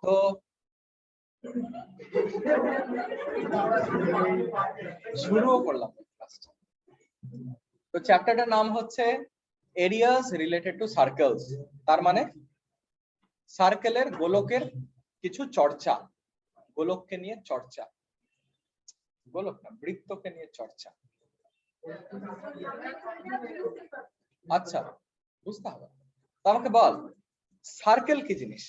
তো শুরুও করলাম ক্লাসটা। তো চ্যাপ্টারটার নাম হচ্ছে এরিয়াস রিলেটেড টু সার্কেলস। তার মানে সার্কেলের গোলকের কিছু চর্চা, গোলককে নিয়ে চর্চা, গোলক না বৃত্তকে নিয়ে চর্চা। আচ্ছা বুঝতে হবে। আমাকে বল সার্কেল কি জিনিস?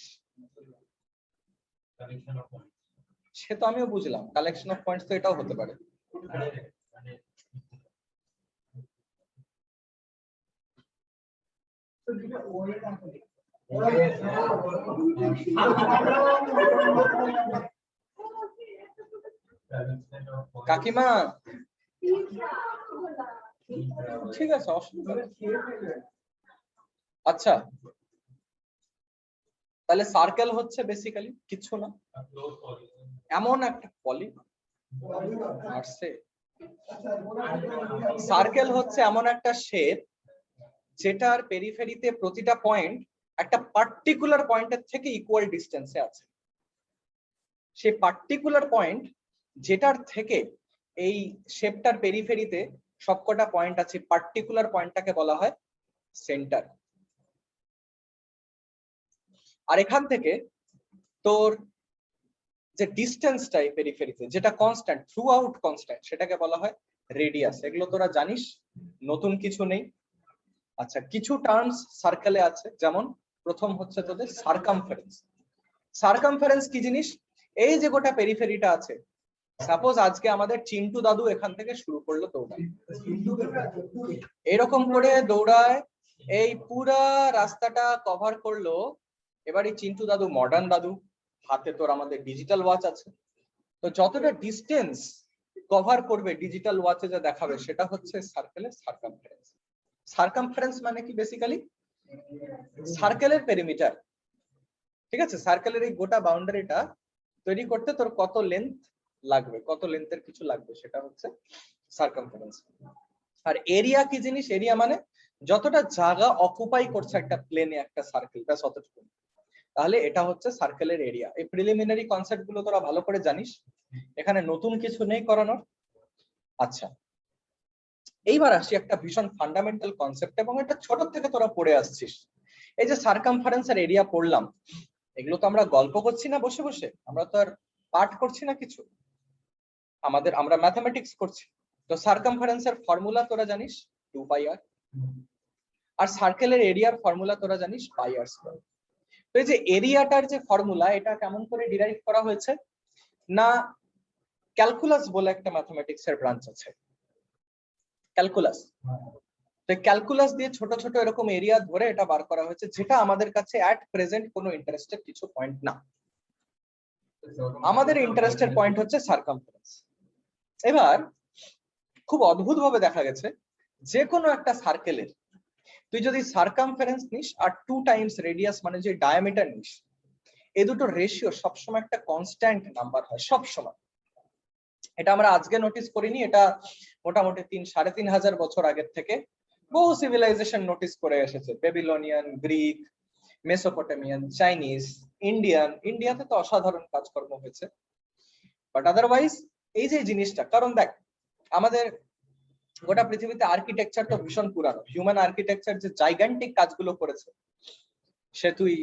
সে তো আমিও বুঝলাম, কালেকশন অফ পয়েন্টস তো এটাও হতে পারে। কাকিমা ঠিক আছে, অসুবিধা নেই। আচ্ছা তাহলে সার্কেল হচ্ছে বেসিক্যালি কিছু না, এমন একটা পলি। সার্কেল হচ্ছে এমন একটা শেপ যেটার পেরিফেরিতে প্রতিটা পয়েন্ট একটা পার্টিকুলার পয়েন্টের থেকে ইকুয়াল ডিস্টেন্সে আছে। সেই পার্টিকুলার পয়েন্ট যেটার থেকে এই শেপটার পেরিফেরিতে সবকটা পয়েন্ট আছে, পার্টিকুলার পয়েন্টটাকে বলা হয় সেন্টার। আর এখান থেকে তোর যে ডিস্টেন্সটা এই পেরিফেরিতে যেটা কনস্ট্যান্ট, থ্রু আউট কনস্ট্যান্ট, সেটাকে বলা হয় রেডিয়াস। এগুলো তোরা জানিস, নতুন কিছু নেই। আচ্ছা কিছু টার্মস সার্কেলে আছে, যেমন প্রথম হচ্ছে তোদের সার্কামফারেন্স। সার্কামফারেন্স কি জিনিস? এই যে গোটা পেরিফেরিটা আছে, সাপোজ আজকে আমাদের চিন্টু দাদু এখান থেকে শুরু করলো দৌড়ায়, এরকম করে দৌড়ায়, এই পুরা রাস্তাটা কভার করলো। এবার এই চিন্টু দাদু মডার্ন দাদু, হাতে তোর আমাদের ডিজিটাল ওয়াচ আছে, তো যতটা ডিস্টেন্স কভার করবে ডিজিটাল ওয়াচে যা দেখাবে সেটা হচ্ছে সার্কেলের সার্কামফারেন্স। সার্কামফারেন্স মানে কি? বেসিক্যালি সার্কেলের পেরিমিটার। ঠিক আছে, সার্কেলের এই গোটা বাউন্ডারিটা তৈরি করতে তোর কত লেন্থ লাগবে, কত লেন্থের কিছু লাগবে, সেটা হচ্ছে সার্কামফারেন্স। আর এরিয়া কি জিনিস? এরিয়া মানে যতটা জায়গা অকুপাই করছে একটা প্লেনে একটা সার্কেল, ব্যাস অতটুকু। তাহলে এটা হচ্ছে সার্কেলের এরিয়া। এই প্রিলিমিনারি কনসেপ্ট গুলো তোরা ভালো করে জানিস, এখানে নতুন কিছু নেই করানোর। আচ্ছা এইবার আসি একটা ভীষণ ফান্ডামেন্টাল কনসেপ্ট, এবং এটা ছোট থেকে তোরা পড়ে আসছিস। এই যে সার্কামফারেন্স আর এরিয়া পড়লাম, এগুলো তো আমরা গল্প করছি না বসে বসে, আমরা তো আর পাঠ করছি না কিছু, আমরা ম্যাথমেটিক্স করছি। তো সার্কামফারেন্সের ফর্মুলা তোরা জানিস 2πr, আর সার্কেলের এরিয়ার ফর্মুলা তোরা জানিস πr²। তো এই যে এরিয়াটার যে ফর্মুলা, এটা কেমন করে ডিরাইভ করা হয়েছে না, ক্যালকুলাস বলে একটা ম্যাথমেটিক্সের ব্রাঞ্চ আছে, ক্যালকুলাস। তো ক্যালকুলাস দিয়ে ছোট ছোট এরকম এরিয়া ধরে এটা বার করা হয়েছে, যেটা আমাদের কাছে অ্যাট প্রেজেন্ট কোনো ইন্টারেস্টের কিছু পয়েন্ট না। আমাদের ইন্টারেস্টের পয়েন্ট হচ্ছে সার্কামফারেন্স। এবার খুব অদ্ভুত ভাবে দেখা গেছে, যে কোনো একটা সার্কেলের তুই যদি সার্কামফারেন্স নিস আর 2 টাইমস রেডিয়াস মানে যে ডায়ামিটার নিস, এই দুটো রেশিও সবসময় একটা কনস্ট্যান্ট নাম্বার হয় সবসময়। এটা আমরা আজকে নোটিস করিনি, এটা মোটামুটি 3-3.5 বছর আগের থেকে বহু সিভিলাইজেশন নোটিস করে এসেছে। বেবিলনিয়ান, গ্রিক, মেসোপটেমিয়ান, চাইনিজ, ইন্ডিয়ান। ইন্ডিয়াতে তো অসাধারণ কাজকর্ম হয়েছে, বাট আদারওয়াইজ এই যে জিনিসটা, কারণ দেখ আমাদের গোটা পৃথিবীতে আর্কিটেকচার তো ভীষণ পুরানো। হিউম্যান আর্কিটেকচার যে জাইগান্টিক কাজগুলো করেছে, সে তুই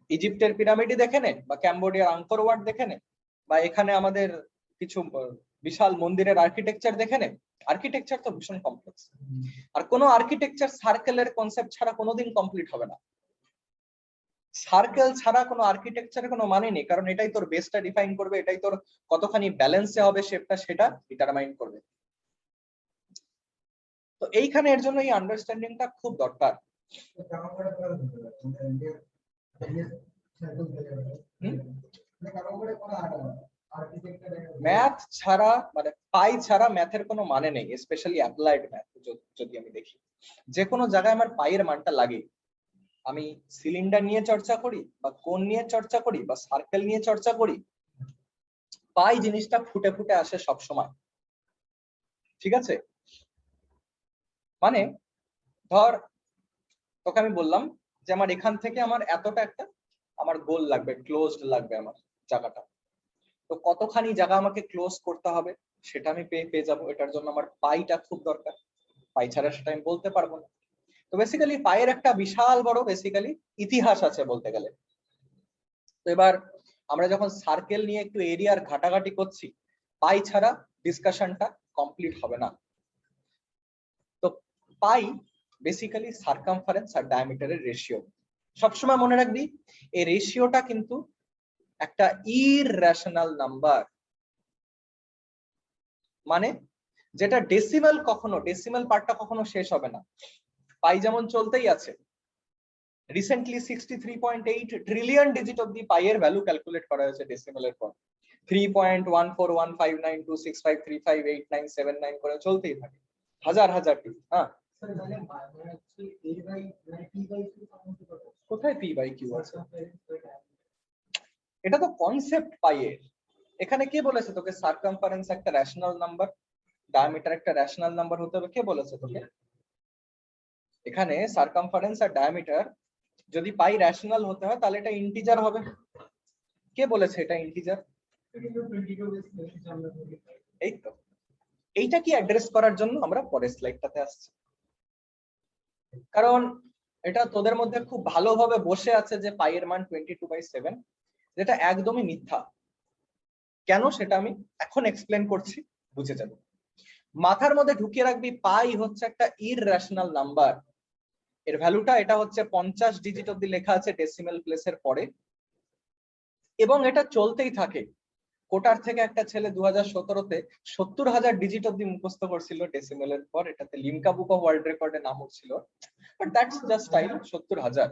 ইজিপ্টের পিরামিডই দেখে নে, বা ক্যাম্বোডিয়ার আঙ্কর ওয়াট দেখে নে, বা এখানে আমাদের কিছু বিশাল মন্দিরের আর্কিটেকচার দেখে নে, আর্কিটেকচার তো ভীষণ কমপ্লেক্স। আর কোনো আর্কিটেকচার সার্কেলের কনসেপ্ট ছাড়া কোনোদিন কমপ্লিট হবে না। সার্কেল ছাড়া কোনো আর্কিটেকচারের কোনো মানে নেই, কারণ এটাই তোর বেসটা ডিফাইন করবে, এটাই তোর কতখানি ব্যালেন্সে হবে শেপটা, সেটা ডিটারমাইন করবে। তো এইখানে এর জন্য এই আন্ডারস্ট্যান্ডিংটা খুব দরকার। ম্যাথ ছাড়া মানে পাই ছাড়া ম্যাথের কোনো মানে নেই, স্পেশালি অ্যাপ্লাইড ম্যাথ। যদি আমি দেখি যে কোনো জায়গায় আমার পাইয়ের মানটা লাগে, আমি সিলিন্ডার নিয়ে চর্চা করি, বা কোণ নিয়ে চর্চা করি, বা সার্কেল নিয়ে চর্চা করি, পাই জিনিসটা ফুটে ফুটে আসে সব সময়। ঠিক আছে, মানে ধর তোকে আমি বললাম যে আমার এখান থেকে আমার এতটা একটা আমার গোল লাগবে, ক্লোজড লাগবে আমার জায়গাটা। তো কতখানি জায়গা আমাকে ক্লোজ করতে হবে সেটা আমি পেয়ে যাবো। এটার জন্য আমার পাইটা খুব দরকার, পাই ছাড়া সেটা আমি বলতে পারবো না। তো বেসিক্যালি পাইয়ের একটা বিশাল বড় বেসিক্যালি ইতিহাস আছে বলতে গেলে। তো এবার আমরা যখন সার্কেল নিয়ে একটু এরিয়ার ঘাটাঘাটি করছি, পাই ছাড়া ডিসকাশনটা কমপ্লিট হবে না। তো পাই বেসিক্যালি সার্কামফারেন্স আর ডায়ামিটারের রেশিও। সবসময় মনে রাখবি এই রেশিওটা কিন্তু একটা ইররেশনাল নাম্বার, মানে যেটা ডেসিমাল কখনো, ডেসিমাল পার্টটা কখনো শেষ হবে না। পাই যেমন চলতেই আছে, রিসেন্টলি 63.8 ট্রিলিয়ন ডিজিট অব্দি পাই এর ভ্যালু ক্যালকুলেট করা হয়েছে ডেসিমালের পর। 3.1415926535897 করে চলতেই থাকে, হাজার হাজার টি। হ্যাঁ, কোথায় পি বাই কিউ আছে? এটা তো কনসেপ্ট পাই এর। এখানে কে বলেছে তোকে সার্কামফারেন্স একটা রেশনাল নাম্বার, ডায়ামিটার একটা রেশনাল নাম্বার হতে হবে? কে বলেছে তোকে? এখানে সার্কামফারেন্স আর ডায়ামিটার যদি পাই রেশনাল হতে হয় তাহলে এটা ইন্টিজার হবে। কে বলেছে এটা ইন্টিজার? এই তো, এইটা কি অ্যাড্রেস করার জন্য আমরা পরের স্লাইডটাতে আসছি। কারণ এটা তোদের মধ্যে খুব ভালোভাবে বসে আছে যে পাই এর মান 22/7, যেটা একদমই মিথ্যা। কেন সেটা আমি এখন এক্সপ্লেন করছি, বুঝে যাবে। মাথার মধ্যে ঢুকিয়ে রাখবি পাই হচ্ছে একটা ইররেশনাল নাম্বার। এর ভ্যালুটা এটা হচ্ছে 50 ডিজিট অব্দি লেখা আছে ডেসিমাল প্লেসের পরে, এবং এটা চলতেই থাকে। কোটার থেকে একটা ছেলে 2017-তে 70,000 ডিজিট অব্দি মুখস্থ করছিল ডেসিমালের পর। এটাতে লিমকা বুক অফ ওয়ার্ল্ড রেকর্ডে নাম হচ্ছিল, বাট দ্যাটস জাস্ট স্টাইল 70,000।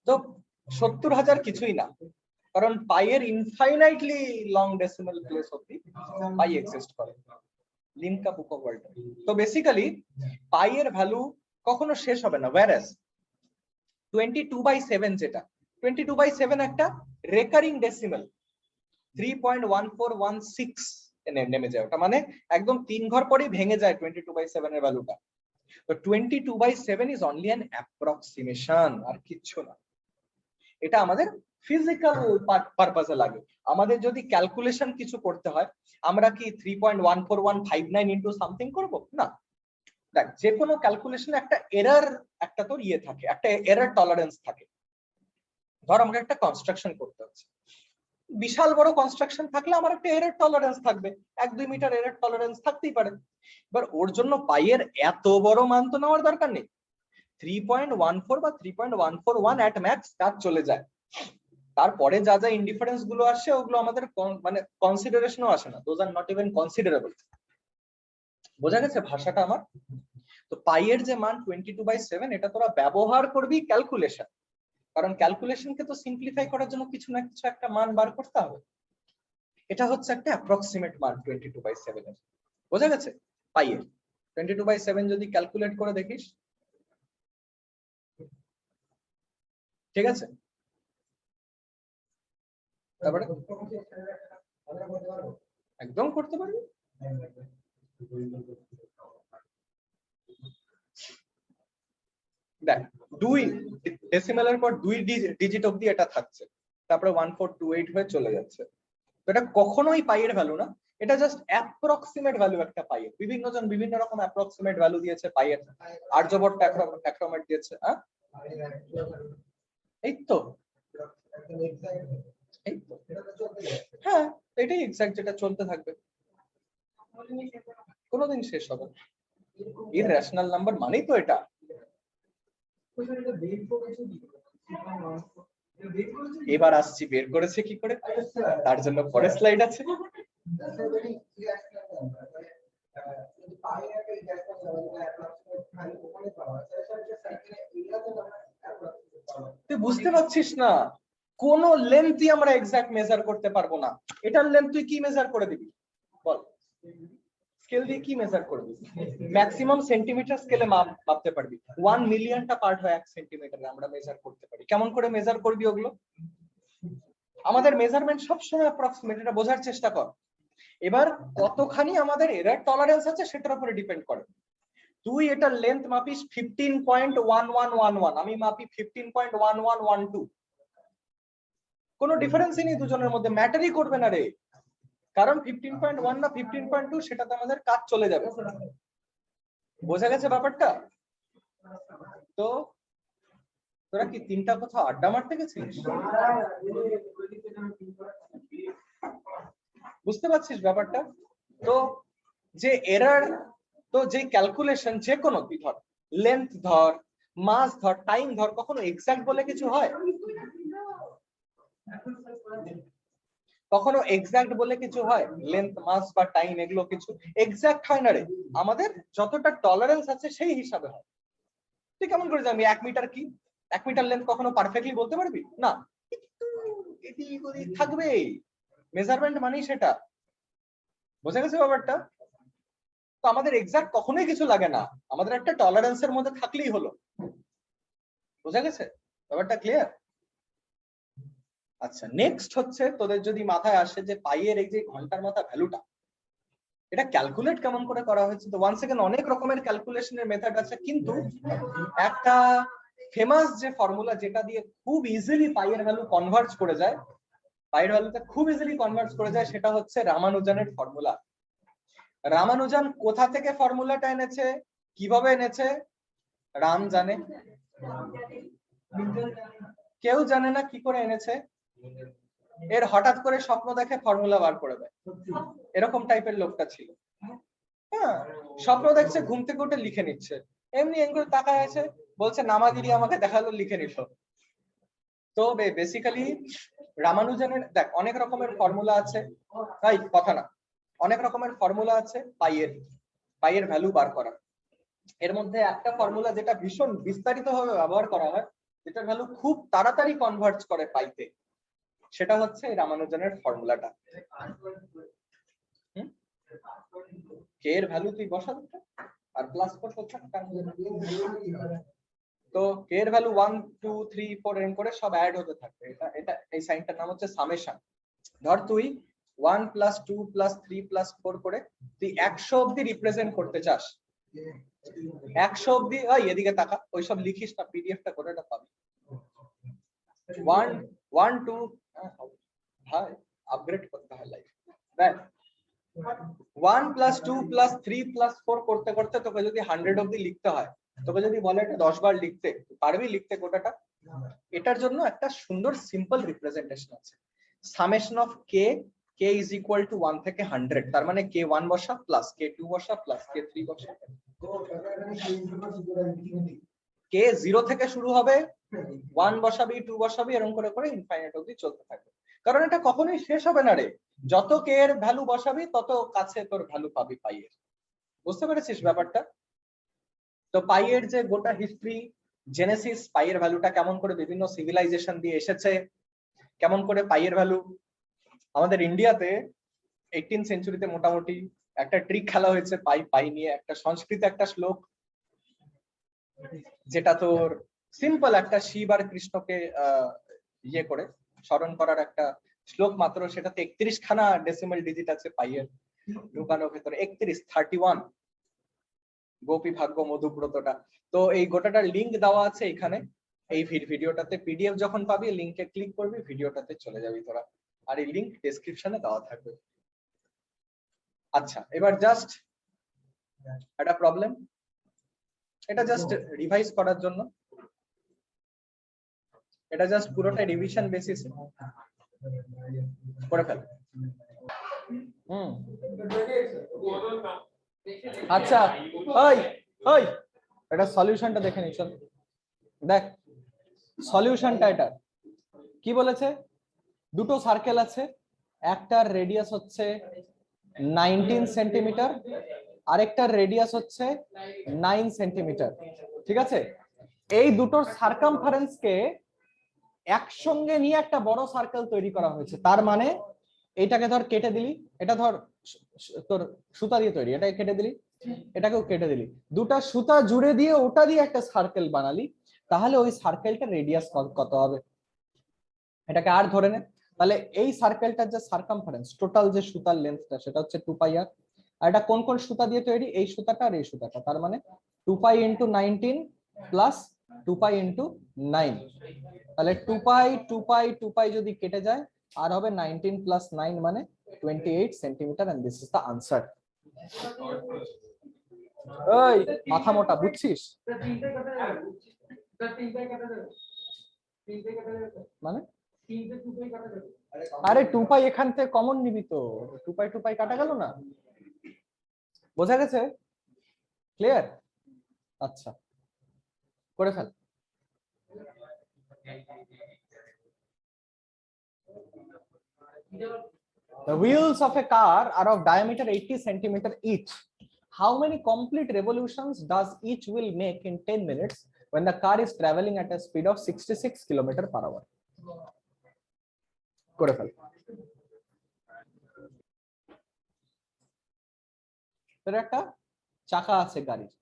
তো 70,000 কিছুই না, কারণ পাই এর ইনফাইনাইটলি লং ডেসিমাল প্লেস অব্দি পাই এক্সিস্ট করে, লিমকা বুক অফ ওয়ার্ল্ড। তো বেসিক্যালি পাই এর ভ্যালু কখনো শেষ হবে না। whereas 22/7 যেটা, 22/7 একটা রেকারিং ডেসিমাল, 3.1416 নেমে যায় ওটা, মানে একদম 3 ঘর পরেই ভেঙে যায় 22/7 এর ভ্যালুটা। তো 22/7 ইজ অনলি অ্যান অ্যাপ্রক্সিমেশন, আর কিচ্ছু না। এটা আমাদের ফিজিক্যাল পারপাসে লাগে। আমাদের যদি ক্যালকুলেশন কিছু করতে হয়, আমরা কি 3.14159 ইনটু সামথিং করব না। দেখ, যে কোনো ক্যালকুলেশনে একটা এরর, একটা তোর ইয়ে থাকে, একটা এরর টলারেন্স থাকে। ধর আমাকে একটা কনস্ট্রাকশন করতে হচ্ছে, বিশাল বড় কনস্ট্রাকশন থাকলে আমার একটা এরর টলারেন্স থাকবে, 1-2 মিটার এরর টলারেন্স থাকতেই পারে। এবার ওর জন্য পাই এর এত বড় মান তো নেওয়ার দরকার নেই। 3.14 বা 3.141 এট ম্যাক্স কাজ চলে যায়। তারপরে যা যা ইনডিফারেন্স গুলো আসে ওগুলো আমাদের মানে কনসিডারেশনও আসে না, those are not even considerable. বোঝা গেছে ভাষাটা আমার? তো পাই এর যে মান 22/7, এটা তোরা ব্যবহার করবি ক্যালকুলেশন, কারণ ক্যালকুলেশনকে তো সিম্পলিফাই করার জন্য কিছু না কিছু একটা মান বার করতে হবে। এটা হচ্ছে একটা অ্যাপ্রক্সিমেট মান 22/7 এর। বোঝা গেছে? পাই এর 22/7 যদি ক্যালকুলেট করে দেখিস, ঠিক আছে? তারপরে একদম করতে পারবি। দেখ, 2 ডেসিমালের পর 2 ডিজিট অব্দি এটা থাকছে, তারপরে 1428 হয়ে চলে যাচ্ছে। তো এটা কখনোই পাই এর ভ্যালু না, এটা জাস্ট অ্যাপ্রক্সিমেট ভ্যালু একটা পাই এর। বিভিন্ন জন বিভিন্ন রকম অ্যাপ্রক্সিমেট ভ্যালু দিয়েছে পাই এর। আর্যভট্ট অ্যাক্রোমেট দিয়েছে। হ্যাঁ, এই তো, এই তো, হ্যাঁ, এটাই এক্সাক্ট, যেটা চলতে থাকবে, কোনোদিন শেষ হবে না। ইররেশনাল নাম্বার মানেই তো এটা। এবার আসছি বের করেছে কি করে, তার জন্য পরের স্লাইড আছে। তুই বুঝতে পারছিস না, কোন লেন্থই আমরা এক্সাক্ট মেজার করতে পারবো না। এটার লেন্থ তুই কি মেজার করে দিবি বল? স্কেল দিয়ে কি মেজার করবি? ম্যাক্সিমাম সেন্টিমিটার স্কেলে মাপতে পারবি। 1 মিলিয়নটা পার্ট হয় 1 সেন্টিমিটারে, আমরা মেজার করতে পারি। কেমন করে মেজার করবি ওগুলো? আমাদের মেজারমেন্ট সবসময় অ্যাপ্রক্সিমেট, এটা বোঝার চেষ্টা কর। এবার কতখানি আমাদের এরর টলারেন্স আছে সেটার উপরে ডিপেন্ড করে। তুই এটার লেন্থ মাপিস 15.1111, আমি মাপি 15.1112, কোনো ডিফারেন্সই নেই দুজনের মধ্যে, ম্যাটারই করবে না রে, কারণ 15.1 না 15.2 সেটাতে আমাদের কাজ চলে যাবে। বোঝা গেছে ব্যাপারটা? তো তোরা কি তিনটা কোথাও আড্ডা মারতে গেছিস? বুঝতে পারছিস ব্যাপারটা? তো যে এরার, তো যে ক্যালকুলেশন যে কোনো তুই ধর, লেন্থ ধর, মাস ধর, টাইম ধর, কখনো এক্সাক্ট বলে কিছু হয়? কখনো এক্সাক্ট বলে কিছু হয়? লেন্থ, মাস বা টাইম এগুলো কিছু এক্সাক্ট হয় না রে, আমাদের যতটা টলারেন্স আছে সেই হিসাবে হয়। তুই কেমন করে জানবি 1 মিটার কি? 1 মিটার লেন্থ কখনো পারফেক্টলি বলতে পারবি না, এদিক ওদিক থাকবে, মেজারমেন্ট মানেই সেটা। বোঝা গেছে ব্যাপারটা? তো আমাদের এক্সাক্ট কখনোই কিছু লাগে না, আমাদের একটা টলারেন্সের মধ্যে থাকলেই হলো। বোঝা গেছে ব্যাপারটা? ক্লিয়ার? আচ্ছা, নেক্সট হচ্ছে তোদের যদি মাথায় আসে যে পাইয়ের এই যে ঘন্টার মাথা ভ্যালুটা, এটা ক্যালকুলেট কেমন করে করা হয়েছে। তো ওয়ান সেকেন্ড, অনেক রকমের ক্যালকুলেশনের মেথড আছে, কিন্তু একটা ফেমাস যে ফর্মুলা যেটা দিয়ে খুব ইজিলি পাইয়ের ভ্যালু কনভার্জ করে যায়, পাইয়ের ভ্যালুতে খুব ইজিলি কনভার্জ করে যায়, সেটা হচ্ছে রামানুজনের ফর্মুলা। রামানুজন কোথা থেকে ফর্মুলাটা এনেছে, কিভাবে এনেছে? রাম জানে, কেউ জানে না কি করে এনেছে। এর হঠাৎ করে স্বপ্ন দেখে ফর্মুলা বার করে দেয়, এরকম টাইপের লোকটা ছিল। হ্যাঁ, স্বপ্ন দেখছে, ঘুম থেকে উঠে লিখে নিচ্ছে, এমনি এমনি তাকায় আছে, বলছে নামাগিরি আমাকে দেখালো, লিখে নিল। তো বেসিক্যালি রামানুজনের দেখ অনেক রকমের ফর্মুলা আছে, তাই কথা না, অনেক রকমের ফর্মুলা আছে পাইয়ের ভ্যালু বার করা। এর মধ্যে একটা ফর্মুলা যেটা ভীষণ বিস্তারিত ভাবে ব্যবহার করা হয়, যেটার ভ্যালু খুব তাড়াতাড়ি কনভার্ট করে পাইতে, সেটা হচ্ছে রামানুজনের ফর্মুলাটা। কে এর ভ্যালু তুই বসা আর প্লাস করতে, তো কে এর ভ্যালু 1 2 3 4 এরকম করে সব অ্যাড হতে থাকবে। এটা এটা এই সাইনটার নাম হচ্ছে সামেশন। ধর তুই 1 + 2 + 3 + 4 করে তুই 100 অবধি রিপ্রেজেন্ট করতে চাস, 100 অবধি। এদিকে তাকা, ওইসব লিখিস না, পিডিএফটা করে এটা পাবি। 1 1 2 ভাই আপগ্রেড করতে হয় লাইফ। দেখ 1 + 2 + 3 + 4 করতে করতে তোকে যদি 100 অবধি লিখতে হয়, তোকে যদি বলে এটা 10 বার লিখতে, পারবি লিখতে গোটাটা? এটার জন্য একটা সুন্দর সিম্পল রিপ্রেজেন্টেশন আছে, summation of K, K is equal to 1 থেকে 100, তার মানে k1 বসা প্লাস k2 বসা প্লাস k3 বসা, কে 0 থেকে শুরু হবে, 1 বসাবি 2 বসাবি, এরকম করে করে ইনফাইনাইট অবধি চলতে থাকবে, কারণ এটা কখনোই শেষ হবে না রে। যত কে এর ভ্যালু বসাবি তত কাছে তোর ভ্যালু পাবি পাইয়ের। বুঝতে পেরেছিস ব্যাপারটা? তো পাইয়ের যে গোটা হিস্ট্রি, জেনেসিস, পাইয়ের ভ্যালুটা কেমন করে বিভিন্ন সিভিলাইজেশন দিয়ে এসেছে, কেমন করে পাইয়ের ভ্যালু আমাদের ইন্ডিয়াতে 18th সেঞ্চুরিতে মোটামুটি একটা ট্রিক খেলা হয়েছে পাই পাই নিয়ে, একটা সংস্কৃত একটা শ্লোক, যেটা তোর সিম্পল একটা শিব আর কৃষ্ণকে ইয়ে করে স্মরণ করার একটা শ্লোক মাত্র, সেটাতে 31 খানা ডেসিমাল ডিজিট আছে পাইয়ের ঢুকানোর ভেতরে, 31 গোপী ভাগ্য মধুব্রতটা। তো এই গোটাটার লিংক দেওয়া আছে এখানে এই ভিডিওটাতে, পিডিএফ যখন পাবি লিংকে ক্লিক করবি, ভিডিওটাতে চলে যাবি তোরা, আর এই লিংক ডেসক্রিপশনে দেওয়া থাকবে। আচ্ছা, এবার জাস্ট একটা প্রবলেম, এটা জাস্ট রিভাইজ করার জন্য, এটা জাস্ট পুরোটাই রিভিশন বেসিসে করে ফেল। আচ্ছা, ওই ওই এটা সলিউশনটা দেখে নি, চল দেখ সলিউশনটা। এটা কি বলেছে, দুটো সার্কেল আছে, একটার রেডিয়াস হচ্ছে 19 সেন্টিমিটার, আরেকটার রেডিয়াস হচ্ছে 9 সেন্টিমিটার, ঠিক আছে? এই দুটোর সার্কামফারেন্স কে একসঙ্গে নিয়ে একটা বড় সার্কেল তৈরি করা হয়েছে। তার মানে এইটাকে ধর কেটে দিলি, এটা ধর তোর সুতা দিয়ে তৈরি, এটাকে কেটে দিলি, এটাকেও কেটে দিলি, দুটা সুতা জুড়ে দিয়ে ওটা দিয়ে একটা সার্কেল বানালি, তাহলে ওই সার্কেলটার রেডিয়াস কত হবে? এটাকে আর ধরে নে, তাহলে এই সার্কেলটার যে সার্কামফারেন্স টোটাল যে সুতার লেন্থটা সেটা হচ্ছে 2πr, আর এটা কোন কোন সুতা দিয়ে তৈরি? এই সুতাটা আর এই সুতাটা, তার মানে 2π × 19 + 2 পাই ইন্টু 9, তাহলে 2 পাই যদি কেটে যায় আর হবে 19 প্লাস 9 মানে 28 centimetre, and this is the answer. ওই মাথা মোটা বুঝছিস মানে? আরে 2 পাই এখান থেকে কমন নিবি তো, 2 পাই কাটা গেল না, বোঝা গেছে? ক্লিয়ার? আচ্ছা করে fail. The wheels of a car are of diameter 80 centimeter each. How many complete revolutions does each wheel make in 10 minutes when the car is traveling at a speed of 66 km/h? করে fail. এর একটা চাকা আছে গাড়ির,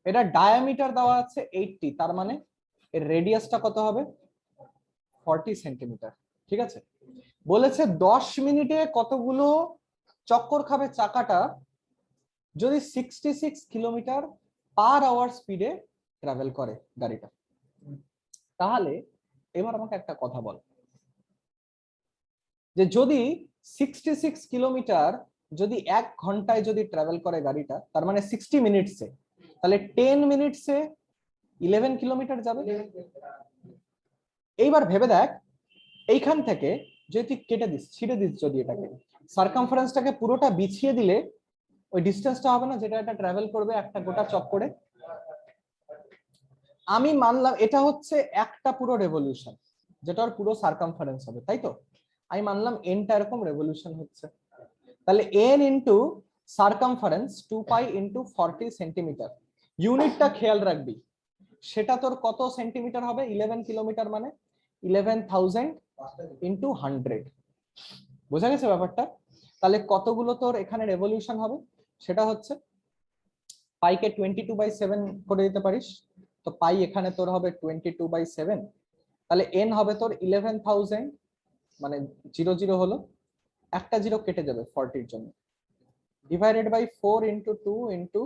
এটা diameter দেওয়া আছে 80, তার মানে এর রেডিয়াসটা কত হবে? 40 সেন্টিমিটার। ঠিক আছে, বলেছে 10 মিনিটে কতগুলো চক্কর খাবে চাকাটা যদি 66 কিলোমিটার/আওয়ার স্পিডে ট্রাভেল করে গাড়িটা। তাহলে এবার আমাকে একটা কথা বল, যে যদি 66 কিলোমিটার যদি 1 ঘন্টায় যদি ট্রাভেল করে গাড়িটা, তার মানে 60 মিনিটসে, তাহলে 10 মিনিটসে 11 কিলোমিটার যাবে। এইবার ভেবে দেখ, এইখান থেকে যদি তুই কেটে দিস, ছিঁড়ে দিস, যদি এটাকে সার্কামফারেন্সটাকে পুরোটা বিছিয়ে দিলে ওই ডিসটেন্সটা হবে না যেটা এটা ট্রাভেল করবে একটা গোটা চক্করে। আমি মানলাম এটা হচ্ছে একটা পুরো রেভলিউশন, যেটার পুরো সার্কামফারেন্স হবে, তাই তো? আমি মানলাম এনটা এরকম রেভলিউশন হচ্ছে, তাহলে N into circumference 2 pi into 40 centimetre. ইউনিটটা খেয়াল রাখবি, সেটা তোর কত সেন্টিমিটার হবে? 11 কিলোমিটার, মানে 11,000 ইন্টু 100। বোঝা গেছে ব্যাপারটা? তাহলে কতগুলো তোর এখানে রেভলিউশন হবে সেটা হচ্ছে, পাইকে 22/7 করে দিতে পারিস, তো পাই এখানে তোর হবে 22/7, তাহলে এন হবে তোর 11,000, মানে 00 হলো, একটা জিরো কেটে যাবে 40 জন্য, ডিভাইডেড বাই 4 ইন্টু 2 ইন্টু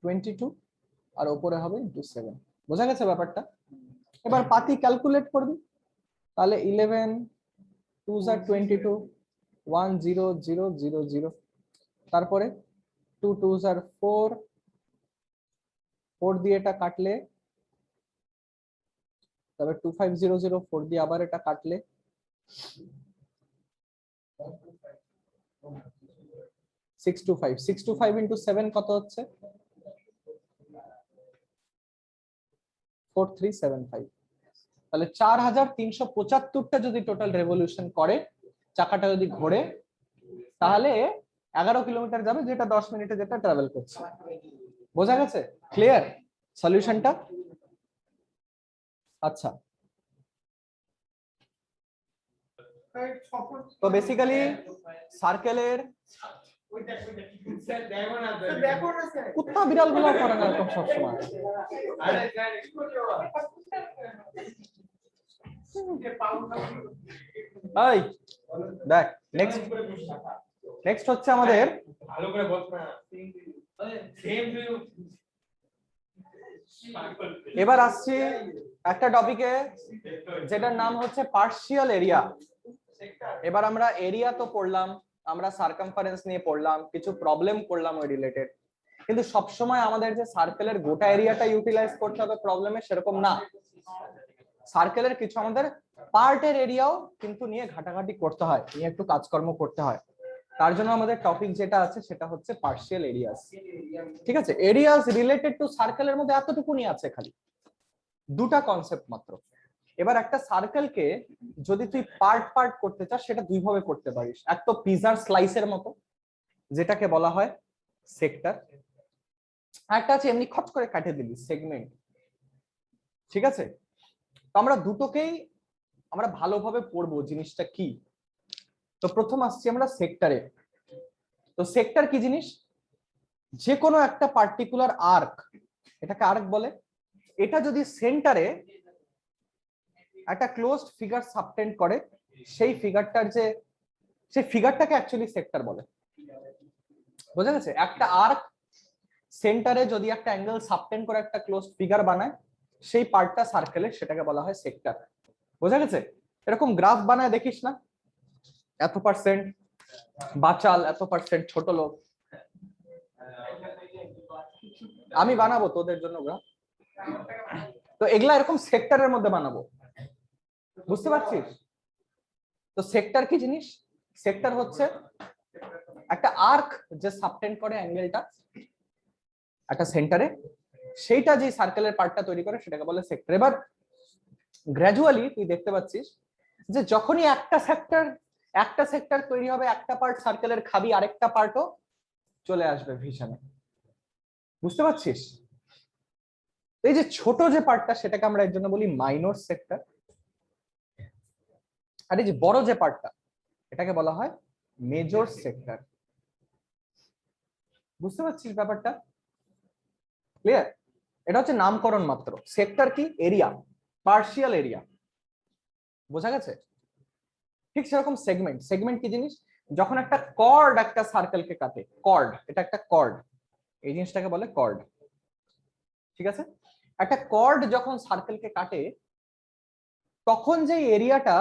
22, আর উপরে হবে ইন্টু 7। বোঝা গেছে ব্যাপারটা? এবার পাতি ক্যালকুলেট করবি, তাহলে 11 2s are 22, 1 0 0 0 0, তারপরে 2 2s are 4, 4 দিয়ে এটা কাটলে, তারপরে 2500, 4 দিয়ে আবার এটা কাটলে 625, 625 ইন্টু 7 কত হচ্ছে? 4375। তাহলে 4375টা যদি টোটাল রেভলিউশন করে চাকাটা যদি ঘোরে, তাহলে 11 কিলোমিটার যাবে, যেটা 10 মিনিটে যেটা ট্রাভেল করছে। বোঝা গেছে? ক্লিয়ার সলিউশনটা? আচ্ছা, তো বেসিক্যালি সার্কেলের কুত্তা বিড়াল গুলো করে না এরকম সবসময়। এই দেখ, নেক্সট হচ্ছে আমাদের, ভালো করে বলছ না, এবার আসছি একটা টপিকে যেটার নাম হচ্ছে পার্শিয়াল এরিয়া। এবার আমরা এরিয়া তো পড়লাম, আমরা সার্কামফারেন্স নিয়ে পড়লাম, কিছু প্রবলেম করলাম ওই রিলেটেড, কিন্তু সবসময় আমাদের যে সার্কেলের গোটা এরিয়াটা ইউটিলাইজ করতে হবে প্রবলেমে, সেরকম না। সার্কেলের কিছু আমাদের পার্টের এরিয়াও কিন্তু নিয়ে ঘাটাঘাটি করতে হয়, নিয়ে একটু কাজকর্ম করতে হয়। তার জন্য আমাদের টপিক যেটা আছে সেটা হচ্ছে পার্শিয়াল এরিয়াস। ঠিক আছে, এরিয়াস রিলেটেড টু সার্কেলের মধ্যে এতটুকুনি আছে, খালি দুটা কনসেপ্ট মাত্র। এবার একটা সার্কেলকে যদি তুই পার্ট পার্ট করতে চাস, সেটা দুই ভাবে করতে পারিস। এক তো পিজার স্লাইসের মতো, যেটাকে বলা হয় সেক্টর, একটা আছে এমনি খট করে কাটে দিবি, সেগমেন্ট। ঠিক আছে, তো আমরা দুটোকেই আমরা ভালোভাবে পড়বো জিনিসটা কি। তো প্রথম আসছি আমরা সেক্টরে। তো সেক্টর কি জিনিস? যে কোনো একটা পার্টিকুলার আর্ক, এটাকে আর্ক বলে, এটা যদি সেন্টারে একটা ক্লোজড ফিগার সাবটেন্ড করে, সেই ফিগারটাকে অ্যাকচুয়ালি সেক্টর বলে। বোঝা গেছে? একটা আর্ক সেন্টারে যদি একটা অ্যাঙ্গেল সাবটেন্ড করে একটা ক্লোজড ফিগার বানায়, সেই পার্টটা সার্কেলের, সেটাকে বলা হয় সেক্টর। বোঝা গেছে? এরকম গ্রাফ বানায় দেখিস না, এত পার্সেন্ট বাচাল, এত পার্সেন্ট ছোট লোক। আমি বানাবো তোদের জন্য গ্রাফ, তো এগুলা এরকম সেক্টরের মধ্যে বানাবো, বুঝতে পারছিস? তো সেক্টর কি জিনিস? সেক্টর হচ্ছে একটা আর্ক যে সাবটেন্ড করে অ্যাঙ্গেলটা একটা সেন্টারে, সেইটা যে সার্কেলের পার্টটা তৈরি করে সেটাকে বলে সেক্টর। এবার গ্র্যাজুয়ালি তুই দেখতে পাচ্ছিস যে যখনই একটা সেক্টর তৈরি হবে, একটা পার্ট সার্কেলের খাবি, আরেকটা পার্টও চলে আসবে ভিশনে, বুঝতে পারছিস? এই যে ছোট যে পার্টটা, সেটাকে আমরা এর জন্য বলি মাইনর সেক্টর, আর এই যে বড় যে পার্টটা, এটাকে বলা হয় মেজর সেক্টর। বুঝতে পারছিস ব্যাপারটা? ক্লিয়ার? এটা হচ্ছে নামকরণ মাত্র। সেক্টর কি? Area, partial area. বোঝা গেছে? ঠিক সেরকম সেগমেন্ট। সেগমেন্ট কি জিনিস? যখন একটা কর্ড একটা সার্কেলকে কাটে, কর্ড, এটা একটা কর্ড, এই জিনিসটাকে বলে কর্ড। ঠিক আছে? একটা কর্ড যখন সার্কেলকে কাটে, তখন যে এরিয়াটা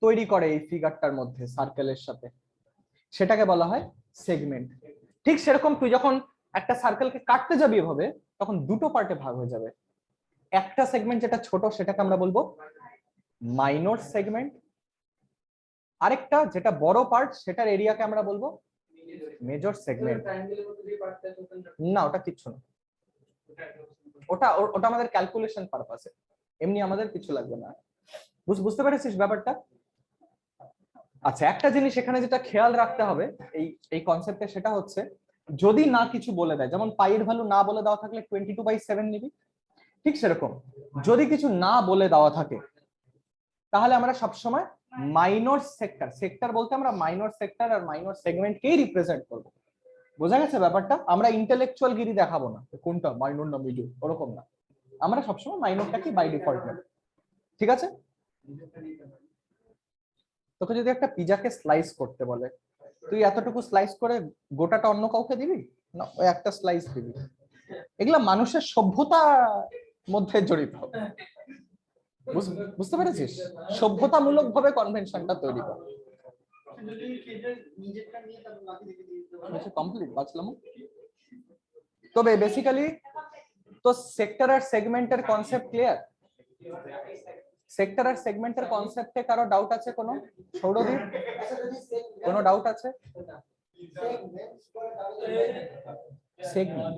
তৈরি করে এই ফিগারটার মধ্যে সার্কেলের সাথে, সেটাকে বলা হয় সেগমেন্ট। ঠিক সেরকম তুই যখন একটা সার্কেলকে কাটতে যাবি এভাবে, তখন দুটো পার্টে ভাগ হয়ে যাবে। একটা সেগমেন্ট যেটা ছোট, সেটাকে আমরা বলবো মাইনর সেগমেন্ট, আরেকটা যেটা বড় পার্ট, সেটার এরিয়াকে আমরা বলবো মেজর সেগমেন্ট। না, ওটা কিচ্ছু না, ওটা ওটা আমাদের ক্যালকুলেশন পারপাসে, এমনি আমাদের কিছু লাগবে না। বুঝতে পেরেছিস ব্যাপারটা? আচ্ছা, একটা জিনিস এখানে যেটা খেয়াল রাখতে হবে এই এই কনসেপ্টে, সেটা হচ্ছে যদি না কিছু বলে দেয়, যেমন পাইয়ের ভ্যালু না বলে দেওয়া থাকলে 22/7 নিবি, ঠিক সেরকম যদি কিছু না বলে দেওয়া থাকে, তাহলে আমরা সবসময় মাইনর সেক্টর, সেক্টর বলতে আমরা মাইনর সেক্টর আর মাইনর সেগমেন্টকেই রিপ্রেজেন্ট করব। বোঝা গেছে ব্যাপারটা? আমরা ইন্টেলেকচুয়াল গিরি দেখাবো না কোনটা মাইনর না মেজর, ওরকম না, আমরা সবসময় মাইনরটাকে বাই ডিফল্ট নেব। ঠিক আছে? তোকে যদি একটা পিজাকে স্লাইস করতে বলে, তুই এতটুকু স্লাইস করে গোটাটা অন্য কাউকে দিবি না? ওই একটা স্লাইস দিবি। এগুলা মানুষের সভ্যতা মধ্যে জড়িত। বুঝতে পেরেছিস? সভ্যতামূলক ভাবে কনভেনশনটা তৈরি কর। কমপ্লিট বাঁচলাম। তবে বেসিক্যালি তো সেক্টর আর সেগমেন্টের কনসেপ্ট ক্লিয়ার? সেক্টর আর সেগমেন্টের কনসেপ্টে কারো ডাউট আছে? কোনো সৌরদীপ, কোনো ডাউট আছে? সেগমেন্ট,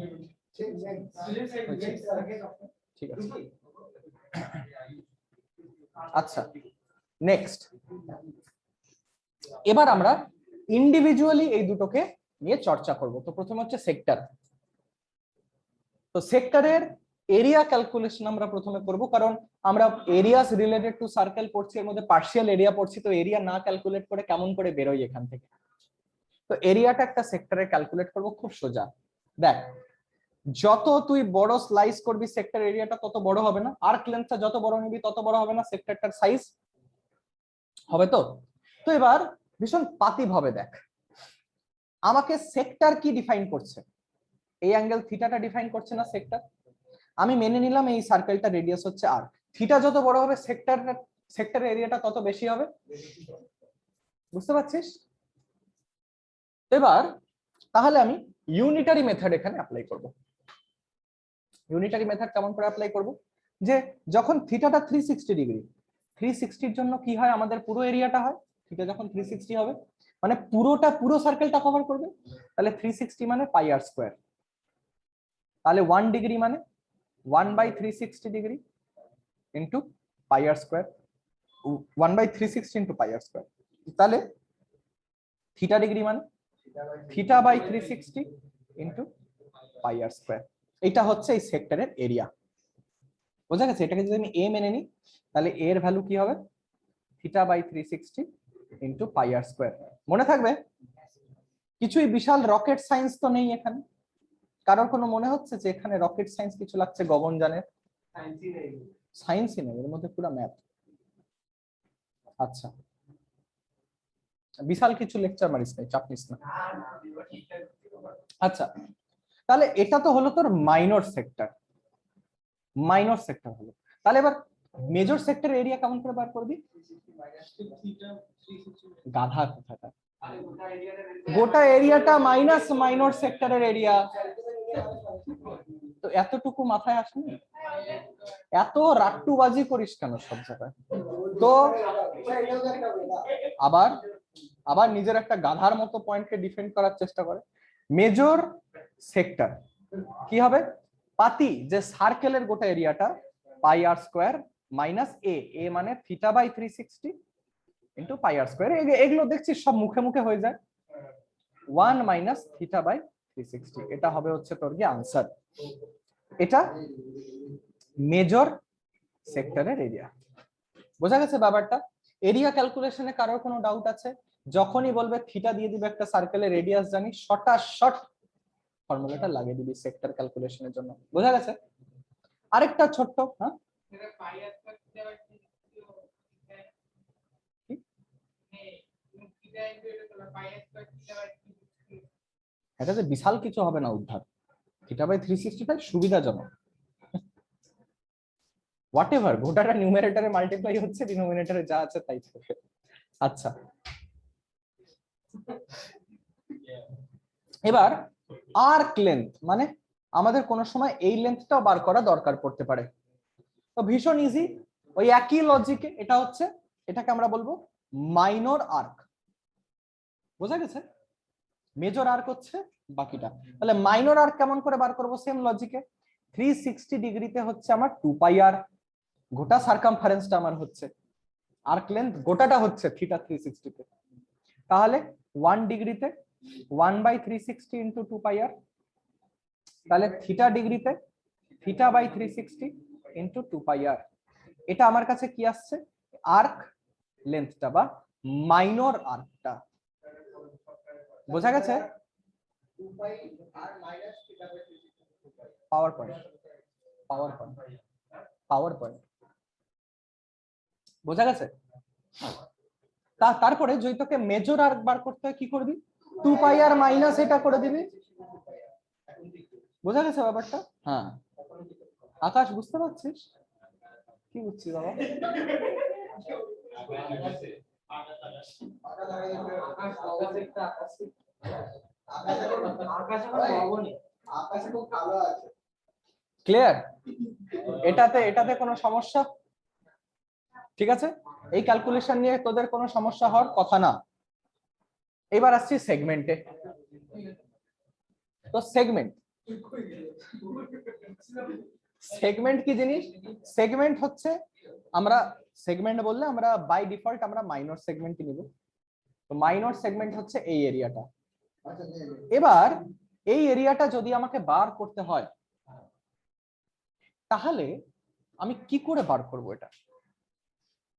ঠিক আছে। আচ্ছা, নেক্সট, এবার আমরা ইন্ডিভিজুয়ালি এই দুটোকে নিয়ে চর্চা করব। তো প্রথমে হচ্ছে সেক্টর। তো সেক্টরের এরিয়া ক্যালকুলেশন আমরা প্রথমে করব, কারণ আমরা এরিয়াস রিলেটেড টু সার্কেল পড়ছি, এর মধ্যে পার্শিয়াল এরিয়া পড়ছি, তো এরিয়া না ক্যালকুলেট করে কেমন করে বেরোই এখান থেকে? তো এরিয়াটা একটা সেক্টরে ক্যালকুলেট করব, খুব সোজা। দেখ, যত তুই বড় স্লাইস করবি সেক্টর এরিয়াটা তত বড় হবে না? আর্ক লেন্থটা যত বড় নিবি তত বড় হবে না সেক্টরটার সাইজ? হবে তো? তো এবার ভীষণ পাতিভ হবে, দেখ আমাকে সেক্টর কি ডিফাইন করছে? এই অ্যাঙ্গেল থিটাটা ডিফাইন করছে না সেক্টর? আমি মেনে নিলাম এই সার্কেলটা রেডিয়াস হচ্ছে আর, থিটা যত বড় হবে সেক্টর এরিয়াটা তত বেশি হবে। বুঝতে পারছিস? এবার তাহলে আমি ইউনিটারি মেথড এখানে অ্যাপ্লাই করব। ইউনিটারি মেথড কেমন করে অ্যাপ্লাই করব? যে যখন থিটাটা 360 ডিগ্রি, 360 এর জন্য কি হয়, আমাদের পুরো এরিয়াটা হয়। থিটা যখন 360 হবে মানে পুরো সার্কেলটা কভার করবে, তাহলে 360 মানে পাই আর স্কয়ার। তাহলে 1 ডিগ্রি মানে 1/360 ডিগ্রি ইন্টু পাই আর স্কয়ার, 1/360 ইন্টু পাই আর স্কয়ার। তাহলে থিটা ডিগ্রি মানে θ/360 ইন্টু পাই আর স্কয়ার। এটা হচ্ছে এই সেক্টরের এরিয়া। বোঝা গেছে? এটাকে যদি আমি এ মেনে নিই, তাহলে এর ভ্যালু কি হবে? θ/360 ইন্টু পাই আর স্কয়ার। মনে থাকবে? কিছুই বিশাল রকেট সায়েন্স তো নেই এখানে। কারোর কোনো মনে হচ্ছে যে এখানে রকেট সায়েন্স কিছু লাগছে গগনযানের? সায়েন্সই নেই, এর মধ্যে পুরো ম্যাথ। আচ্ছা, বিশাল কিছু লেকচার মারিস নাই, চাপ নিস না। আচ্ছা, তাহলে এটা তো হলো তোর মাইনর সেক্টর, মাইনর সেক্টর হলো। তাহলে এবার মেজর সেক্টর এরিয়া কেমন করে বার করবি? গাধা কথাটা, গোটা এরিয়াটা মাইনাস মাইনর সেক্টরের এরিয়া। তো এতটুকু মাথায় আসেনি? এত রাট্টুবাজি করিস কেন সব জায়গায়? তো আবার আবার নিজের একটা গাধার মতো পয়েন্টকে ডিফেন্ড করার চেষ্টা করে। মেজর সেক্টর কি হবে? পাতি যে সার্কেলের গোটা এরিয়াটা পাই R square minus A, A মানে theta by 360 into pi R square. এগুলো দেখছিস সব মুখে মুখে হয়ে যায়। 1 মাইনাস থিটা বাই 360, এটা হবে হচ্ছে তোর কি আনসার। এটা মেজর সেক্টরের এরিয়া। বোঝা গেছে ব্যাপারটা? এরিয়া ক্যালকুলেশনে কারোর কোনো ডাউট আছে? যখনই বলবে থিটা দিয়ে দিবে একটা সার্কেলের রেডিয়াস জানি, শর্ট ফর্মুলাটা লাগিয়ে দিবি সেক্টর ক্যালকুলেশনের জন্য। বোঝা গেছে? আরেকটা ছোট্ট, হ্যাঁ এটাতে বিশাল কিছু হবে না উদ্ধার, থিটা বাই 360টাই সুবিধাজনক। হোয়াট এভার, গোটাটা নিউমারেটরে মাল্টিপ্লাই হচ্ছে, ডিনোমিনেটরে যা আছে তাই থাকে। আচ্ছা, এবার আর্ক লেন্থ মানে আমাদের কোন সময় এই লেন্থটাও বার করা দরকার পড়তে পারে। তো ভীষণ ইজি, ওই একই লজিকে এটা হচ্ছে, এটাকে আমরা বলবো মাইনর আর্ক। বোঝা গেছে? মেজর আর্ক হচ্ছে বাকিটা। তাহলে মাইনর আর্ক কেমন করে বার করব? সেম লজিকে, 360 ডিগ্রিতে হচ্ছে আমার 2 পাই আর, গোটা সার্কামফারেন্সটা আমার হচ্ছে, আর্ক লেন্থ গোটাটা হচ্ছে থিটা 360 তে। তাহলে 1 ডিগ্রিতে 1 বাই 360 ইন্টু 2 পাই আর, তাহলে থিটা ডিগ্রিতে থিটা বাই 360 ইন্টু 2 পাই আর। এটা আমার কাছে কি আসছে? আর্ক লেন্থটা বা মাইনর আর্কটা। বোঝা গেছে? Power point, power point, power point. বোঝা গেছে? তারপরে যদি তোকে মেজর আর্ক বার করতে হয় কি করবি? 2 পাই আর মাইনাস এটা করে দিবি। বোঝা গেছে ব্যাপারটা? হ্যাঁ, আকাশ বুঝতে পারছিস? কি বুঝছিস বাবা? ক্লিয়ার? এটাতে কোনো সমস্যা? ঠিক আছে, এই ক্যালকুলেশন নিয়ে তোদের কোনো সমস্যা হওয়ার কথা না। এবার আসছি সেগমেন্টে। তো সেগমেন্ট কি জিনিস? সেগমেন্ট হচ্ছে, আমরা সেগমেন্ট বললে আমরা বাই ডিফল্ট আমরা মাইনর সেগমেন্টই নিব। তো মাইনর সেগমেন্ট হচ্ছে এই এরিয়াটা। এবার এই এরিয়াটা যদি আমাকে বার করতে হয় তাহলে আমি কি করে বার করব এটা?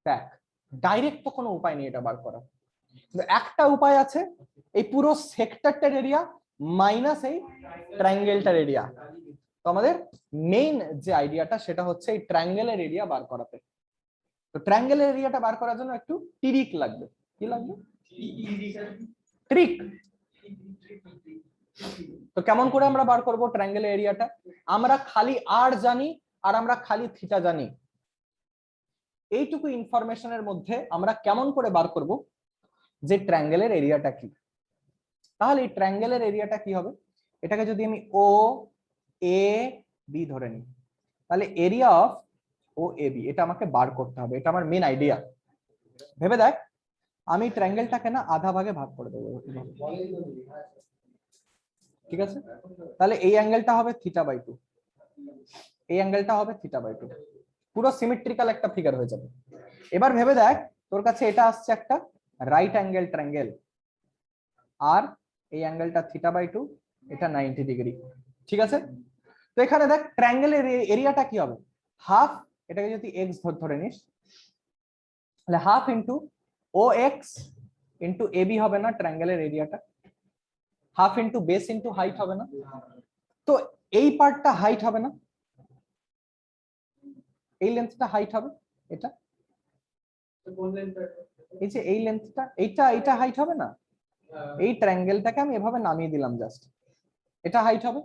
দেখ, ডাইরেক্ট তো কোনো উপায় নেই এটা বার করা, কিন্তু একটা উপায় আছে, এই পুরো সেক্টরটার এরিয়া মাইনাস এই ট্রায়াঙ্গেলটার এরিয়া। তো আমাদের মেইন যে আইডিয়াটা সেটা হচ্ছে এই ট্রায়াঙ্গেলের এরিয়া বার করাতে। তো ট্রায়াঙ্গেলের এরিয়াটা বার করার জন্য একটু ট্রিক লাগবে। কি লাগবে? ট্রিক। তো কেমন করে আমরা বার করব ট্রায়াঙ্গেলের এরিয়াটা? আমরা খালি আর জানি আর আমরা খালি থিটা জানি, এইটুকু ইনফরমেশনের মধ্যে আমরা কেমন করে বার করব যে ট্রায়াঙ্গেলের এরিয়াটা কি? তাহলে এই ট্রায়াঙ্গেলের এরিয়াটা কি হবে? এটাকে যদি আমি ও এ বি ধরে নিই, তাহলে area of O A B এটা আমাকে বার করতে হবে। এটা আমার মেন আইডিয়া। ভেবে দেখ, আমি ট্রায়াঙ্গেলটাকে না আধা ভাগে ভাগ করে দেবো, ঠিক আছে? তাহলে এই অ্যাঙ্গেলটা হবে থিটা বাই 2, এই অ্যাঙ্গেলটা হবে থিটা বাই 2, পুরো সিমেট্রিক্যাল একটা ফিগার হয়ে যাবে। এবার ভেবে দেখ, তোর কাছে এটা আসছে একটা রাইট অ্যাঙ্গেল ট্রায়াঙ্গেল, আর এই অ্যাঙ্গেলটা থিটা বাই 2, এটা 90 ডিগ্রি, ঠিক আছে? তো এখানে দেখ ট্রায়াঙ্গেলের এরিয়াটা কি হবে? হাফ, এটাকে যদি এক্স ধরে নিস, তাহলে half into O x into A B হবে না ট্রায়াঙ্গেলের এরিয়াটা? Half into base into height হবে না? তো এই পার্টটা হাইট হবে না, এই লেন্থটা হাইট হবে, এটা এই যে এই লেন্থটা, এইটা হাইট হবে না? এই ট্রায়াঙ্গেলটাকে আমি এভাবে নামিয়ে দিলাম জাস্ট, এটা হাইট হবে।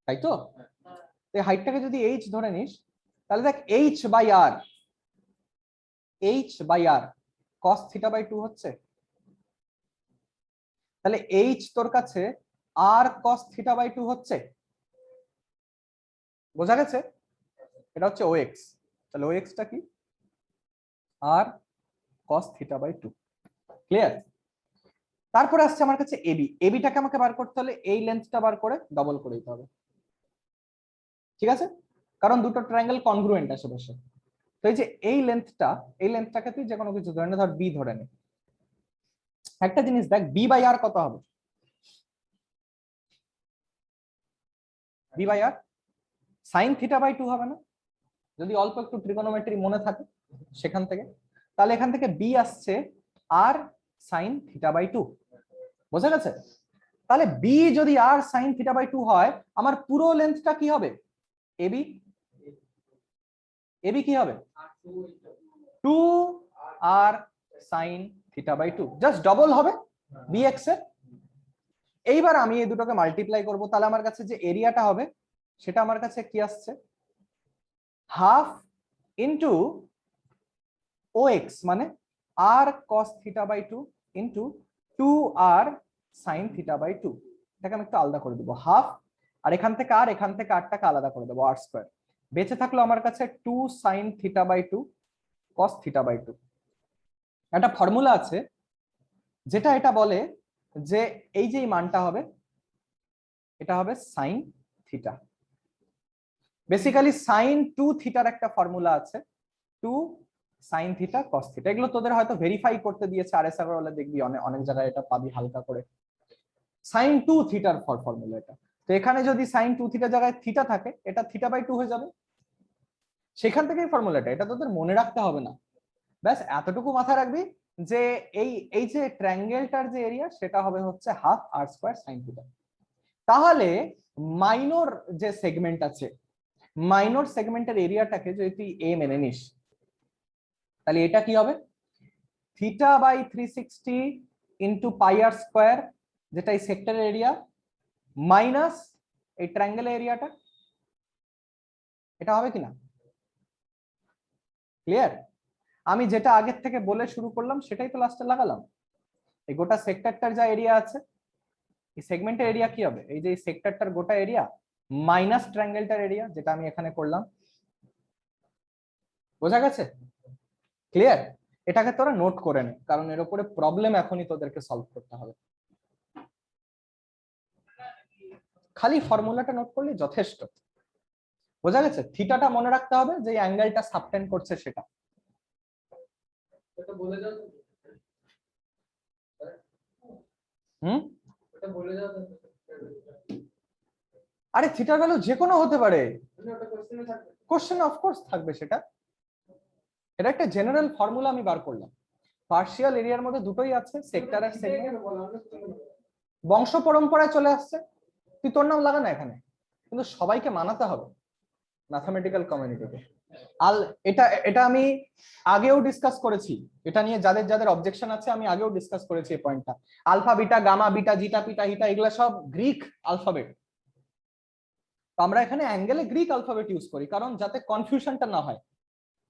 তাই তো? হাইটটাকে যদি এইচ ধরে নিস তাহলে দেখ H by R cos theta by 2 হচ্ছে। তাহলে এইচ তোর কাছে আর cos থিটা বাই 2 হচ্ছে। বোঝা গেছে? এটা হচ্ছে ওএক্স। তাহলে ওএক্সটা কি? আর cos থিটা বাই 2। ক্লিয়ার? তারপরে আসছে আমার কাছে এবি। এবিটাকে আমাকে বার করতে হলে এই লেন্থটা বার করে ডবল করে দিতে হবে। ঠিক আছে? কারণ দুটো ট্রায়াঙ্গেল কনগ্রুয়েন্ট আশেপাশে। তো এই যে এই লেন্থটাকে তুই যে কোনো কিছু ধরে নে, ধর বি ধরে নে। একটা জিনিস দেখ, বি বাই আর কত হবে? B by R sine theta by 2 হবে না? যদি অল্প একটু ট্রিগোনোমেট্রি মনে থাকে সেখান থেকে, তাহলে এখান থেকে বি আসছে আর সাইন থিটা বাই 2। বোঝা গেছে? তাহলে বি যদি আর সাইন থিটা বাই 2 হয়, আমার পুরো লেন্থটা কি হবে? এবি। এবি কি হবে? 2 আর sine theta by 2, just double হবে বিএক্স এর। এইবার আমি এই দুটোকে মাল্টিপ্লাই করব, তাহলে আমার কাছে যে এরিয়াটা হবে সেটা আমার কাছে কি আসছে? হাফ ইন্টু ওএক্স মানে R cos theta by 2 into 2 R sine theta by 2। এটাকে আমি একটু আলাদা করে দেবো, হাফ, আর এখান থেকে আরটাকে আলাদা করে দেবো, আর স্কোয়ার। বেঁচে থাকলো আমার কাছে 2 sine theta by 2 cos theta by 2। একটা ফর্মুলা আছে যেটা এটা বলে যে এই যে মানটা হবে এটা হবে সাইন থিটা। বেসিক্যালি সাইন 2 থিটার একটা ফর্মুলা আছে, 2 সাইন থিটা কস থিটা। এগুলো তোদের হয়তো ভেরিফাই করতে দিয়েছে আরএস বলে, দেখবি অনেক অনেক জায়গায় এটা পাবি হালকা করে। সাইন 2 থিটার ফর্মুলা এটা। তো এখানে যদি সাইন 2 থিটার জায়গায় থিটা থাকে, এটা থিটা বাই 2 হয়ে যাবে। সেখান থেকেই ফর্মুলাটা, এটা তোদের মনে রাখতে হবে না। ব্যাস এতটুকু মাথায় রাখবি যে এই যে ট্রায়াঙ্গেলটার যে এরিয়া সেটা হবে হচ্ছে হাফ আর স্কয়ার সাইন থিটা। তাহলে মাইনর যে সেগমেন্ট আছে, মাইনর সেগমেন্টের এরিয়াটাকে যদি তুই এ মেনে নিস, তাহলে এটা কি হবে? Theta by 360 into pi R square, যেটা এই সেক্টরের এরিয়া, মাইনাস এই ট্রায়াঙ্গেলের এরিয়াটা। এটা হবে কিনা? ক্লিয়ার? আমি যেটা আগের থেকে বলে শুরু করলাম সেটাই তো লাস্টে লাগালাম। এই গোটা সেক্টরটার যা এরিয়া আছে, এই সেগমেন্টের এরিয়া কি হবে? এই যে এই সেক্টরটার গোটা এরিয়া মাইনাস ট্রায়াঙ্গেলটার এরিয়া, যেটা আমি এখানে করলাম। বোঝা গেছে? ক্লিয়ার? এটাকে তোরা নোট করে নে, কারণ এর উপরে প্রবলেম এখনই তোদেরকে সলভ করতে হবে। খালি ফর্মুলাটা নোট করলে যথেষ্ট। বোঝা গেছে? থিটাটা মনে রাখতে হবে যে অ্যাঙ্গেলটা সাবটেন্ড করছে সেটা। আরে থিটার ভ্যালু যে কোনো হতে পারে, কোশ্চেন অফকোর্স থাকবে সেটা। এটা একটা জেনারেল ফর্মুলা আমি বার করলাম। পার্শিয়াল এরিয়ার মধ্যে দুটোই আছে, সেক্টর আর সেগমেন্ট। বংশ পরম্পরায় চলে আসছে, তুই তোর নাম লাগা না এখানে, কিন্তু সবাইকে মানাতে হবে ম্যাথমেটিক্যাল কমিউনিটিকে। আর এটা আমি আগেও ডিসকাস করেছি, এটা নিয়ে যাদের যাদের অবজেকশন আছে আমি আগেও ডিসকাস করেছি এই পয়েন্টটা। আলফা বিটা গামা বিটা জিটা পিটা হিটা এগুলা সব গ্রিক আলফাবেট। তো আমরা এখানে অ্যাঙ্গেলে গ্রিক আলফাবেট ইউজ করি, কারণ যাতে কনফিউশনটা না হয়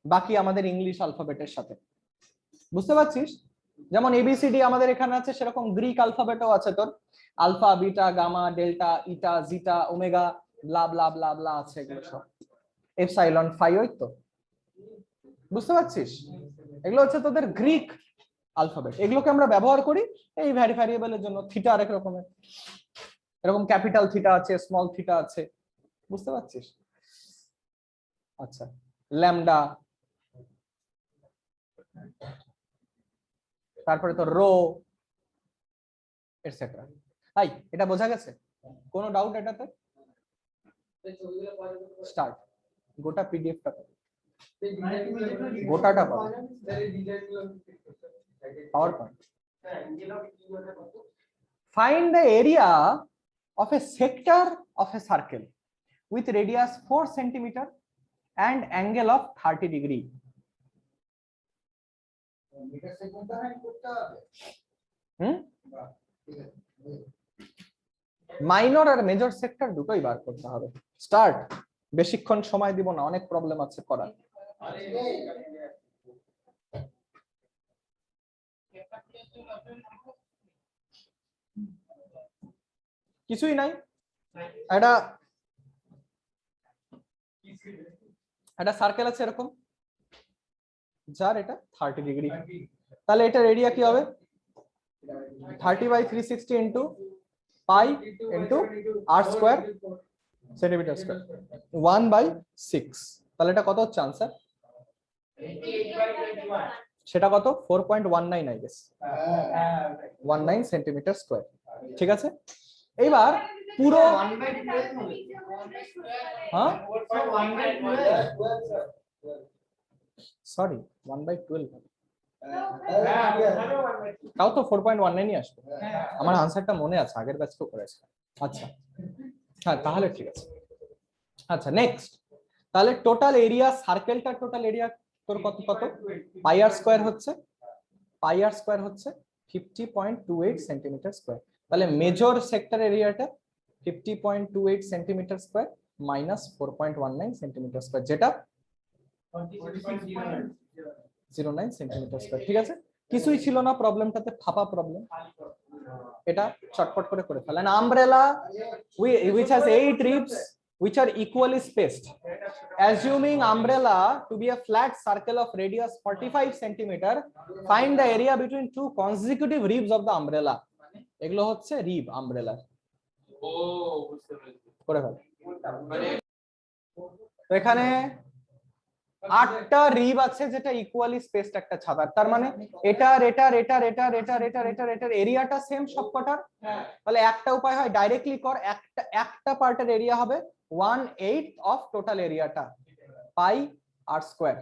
বাকি আমাদের ইংলিশ আলফাবেটের সাথে। বুঝতে পারছিস? যেমন এবিসিডি আমাদের এখানে আছে, সেরকম গ্রিক আলফাবেটও আছে তোর, আলফা বিটা গামা ডেল্টা ইটা জিটা ওমেগা ব্লা ব্লা ব্লা ব্লা আছে, এগুলো সব এপসাইলন ফাই। ওই তো, বুঝতে পারছিস? এগুলো হচ্ছে তোদের গ্রিক আলফাবেট। এগুলোকে আমরা ব্যবহার করি এই ভ্যারিয়েবলের জন্য। থিটা আরেক রকমের, এরকম ক্যাপিটাল থিটা আছে, স্মল থিটা আছে। বুঝতে পারছিস? আচ্ছা, ল্যামডা, তারপরে তো রো এটসেট্রা। তাই এটা বোঝা গেছে? কোনো ডাউট এটাতে? স্টার্ট। গোটা পিডিএফটা গোটাটা পাবে, power point. Find the area of a sector of a circle with radius 4 centimeter and angle of 30 degree. Minor আর মেজর সেক্টর দুটোই বার করতে হবে। স্টার্ট। বেশিক্ষণ সময় দিব না, অনেক প্রবলেম আছে করার। কিছুই নাই, একটা সার্কেল আছে এরকম, যার এটা 30 ডিগ্রি, তাহলে এটা এরিয়া কি হবে 30/360 ইন্টু পাই ইন্টু আর স্কোয়ার সেন্টিমিটার স্কোয়ার 1/6। তাহলে এটা কত হচ্ছে আনসার? সেটা কত? 4.19 আই গেস, 19 সেন্টিমিটার স্কোয়ার। ঠিক আছে, এইবার পুরো হ্যাঁ সরি 1/12 তাও তো 4.19ই আসবে। আমার আনসারটা মনে আছে, আগের ব্যাচ তো করেছে। আচ্ছা হ্যাঁ তাহলে ঠিক আছে। আচ্ছা নেক্সট, তাহলে টোটাল এরিয়া সার্কেলটা টোটাল এরিয়া তোর কত কত? পাই আর স্কোয়ার হচ্ছে 50.28 সেন্টিমিটার স্কোয়ার। তাহলে মেজর সেক্টর এরিয়াটা 50.28 centimetre square minus 4.19 centimetre square, যেটা 09 সেন্টিমিটার স্কোয়ার। ঠিক আছে, কিছুই ছিল না প্রবলেমটাতে, ফাঁপা প্রবলেম, এটা চটপট করে করে ফেলেন। Umbrella which has 8 ribs which are equally spaced, assuming umbrella to be a flat circle of radius 45 centimeter, find the area between two consecutive ribs of the umbrella. এগুলো হচ্ছে রিব আমব্রেলা। ও বুঝতে পেরেছি, করে ফেল। তো এখানে 8টা rib আছে যেটা equally spaced একটা ছাতার, তার মানে এটার এরিয়াটা সেম সবকটার। তাহলে একটা উপায় হয় ডাইরেক্টলি কর, একটা পার্টের এরিয়া হবে 1/8 অফ টোটাল এরিয়াটা পাই আর স্কোয়ার।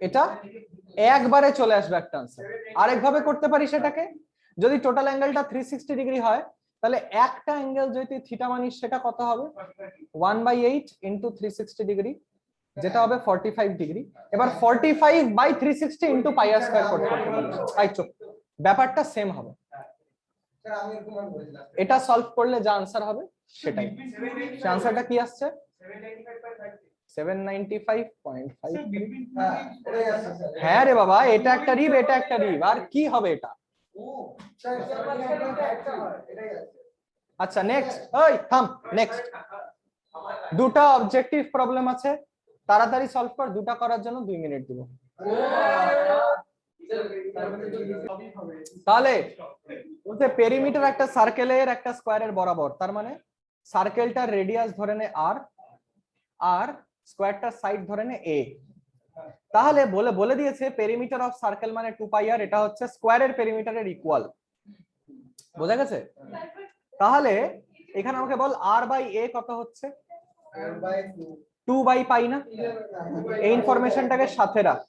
এটা একবারে চলে আসবে একটা আনসার। আরেকভাবে করতে পারি সেটাকে, যদি টোটাল অ্যাঙ্গেলটা 360 ডিগ্রি হয় তাহলে একটা অ্যাঙ্গেল যদি থিটা মানিস সেটা কত হবে 1/8 ইন্টু 360 ডিগ্রি, যেটা হবে 45 ডিগ্রি। এবার 45/360 ইন্টু পাই আর স্কয়ার করতে পারি। তাই চোখ ব্যাপারটা সেম হবে। এটা সলভ করলে যা আনসার হবে সেটাই। সে আনসারটা কি আসছে 795.5। হ্যাঁ রে বাবা, এটা একটা রিব, এটা একটা রিব, আর কি হবে এটা? আচ্ছা নেক্সট, ওই থাম, নেক্সট দুটো অবজেক্টিভ প্রবলেম আছে, তাড়াতাড়ি সলভ কর। দুটো করার জন্য 2 মিনিট দিব। তাহলে বলতে পেরিমিটার একটা সার্কেলের একটা স্কয়ারের বরাবর, তার মানে সার্কেলটার রেডিয়াস ধরে নে আর, আর স্কয়ারটার সাইড ধরে নে এ। তাহলে বলে দিয়েছে পেরিমিটার অফ সার্কেল মানে 2 পাই আর, এটা হচ্ছে স্কয়ারের পেরিমিটারের ইকুয়াল। বোঝা গেছে? তাহলে এখানে আমাকে বল আর বাই এ কত হচ্ছে 2 পাই না? এই ইনফরমেশনটাকে সাথে রাখ।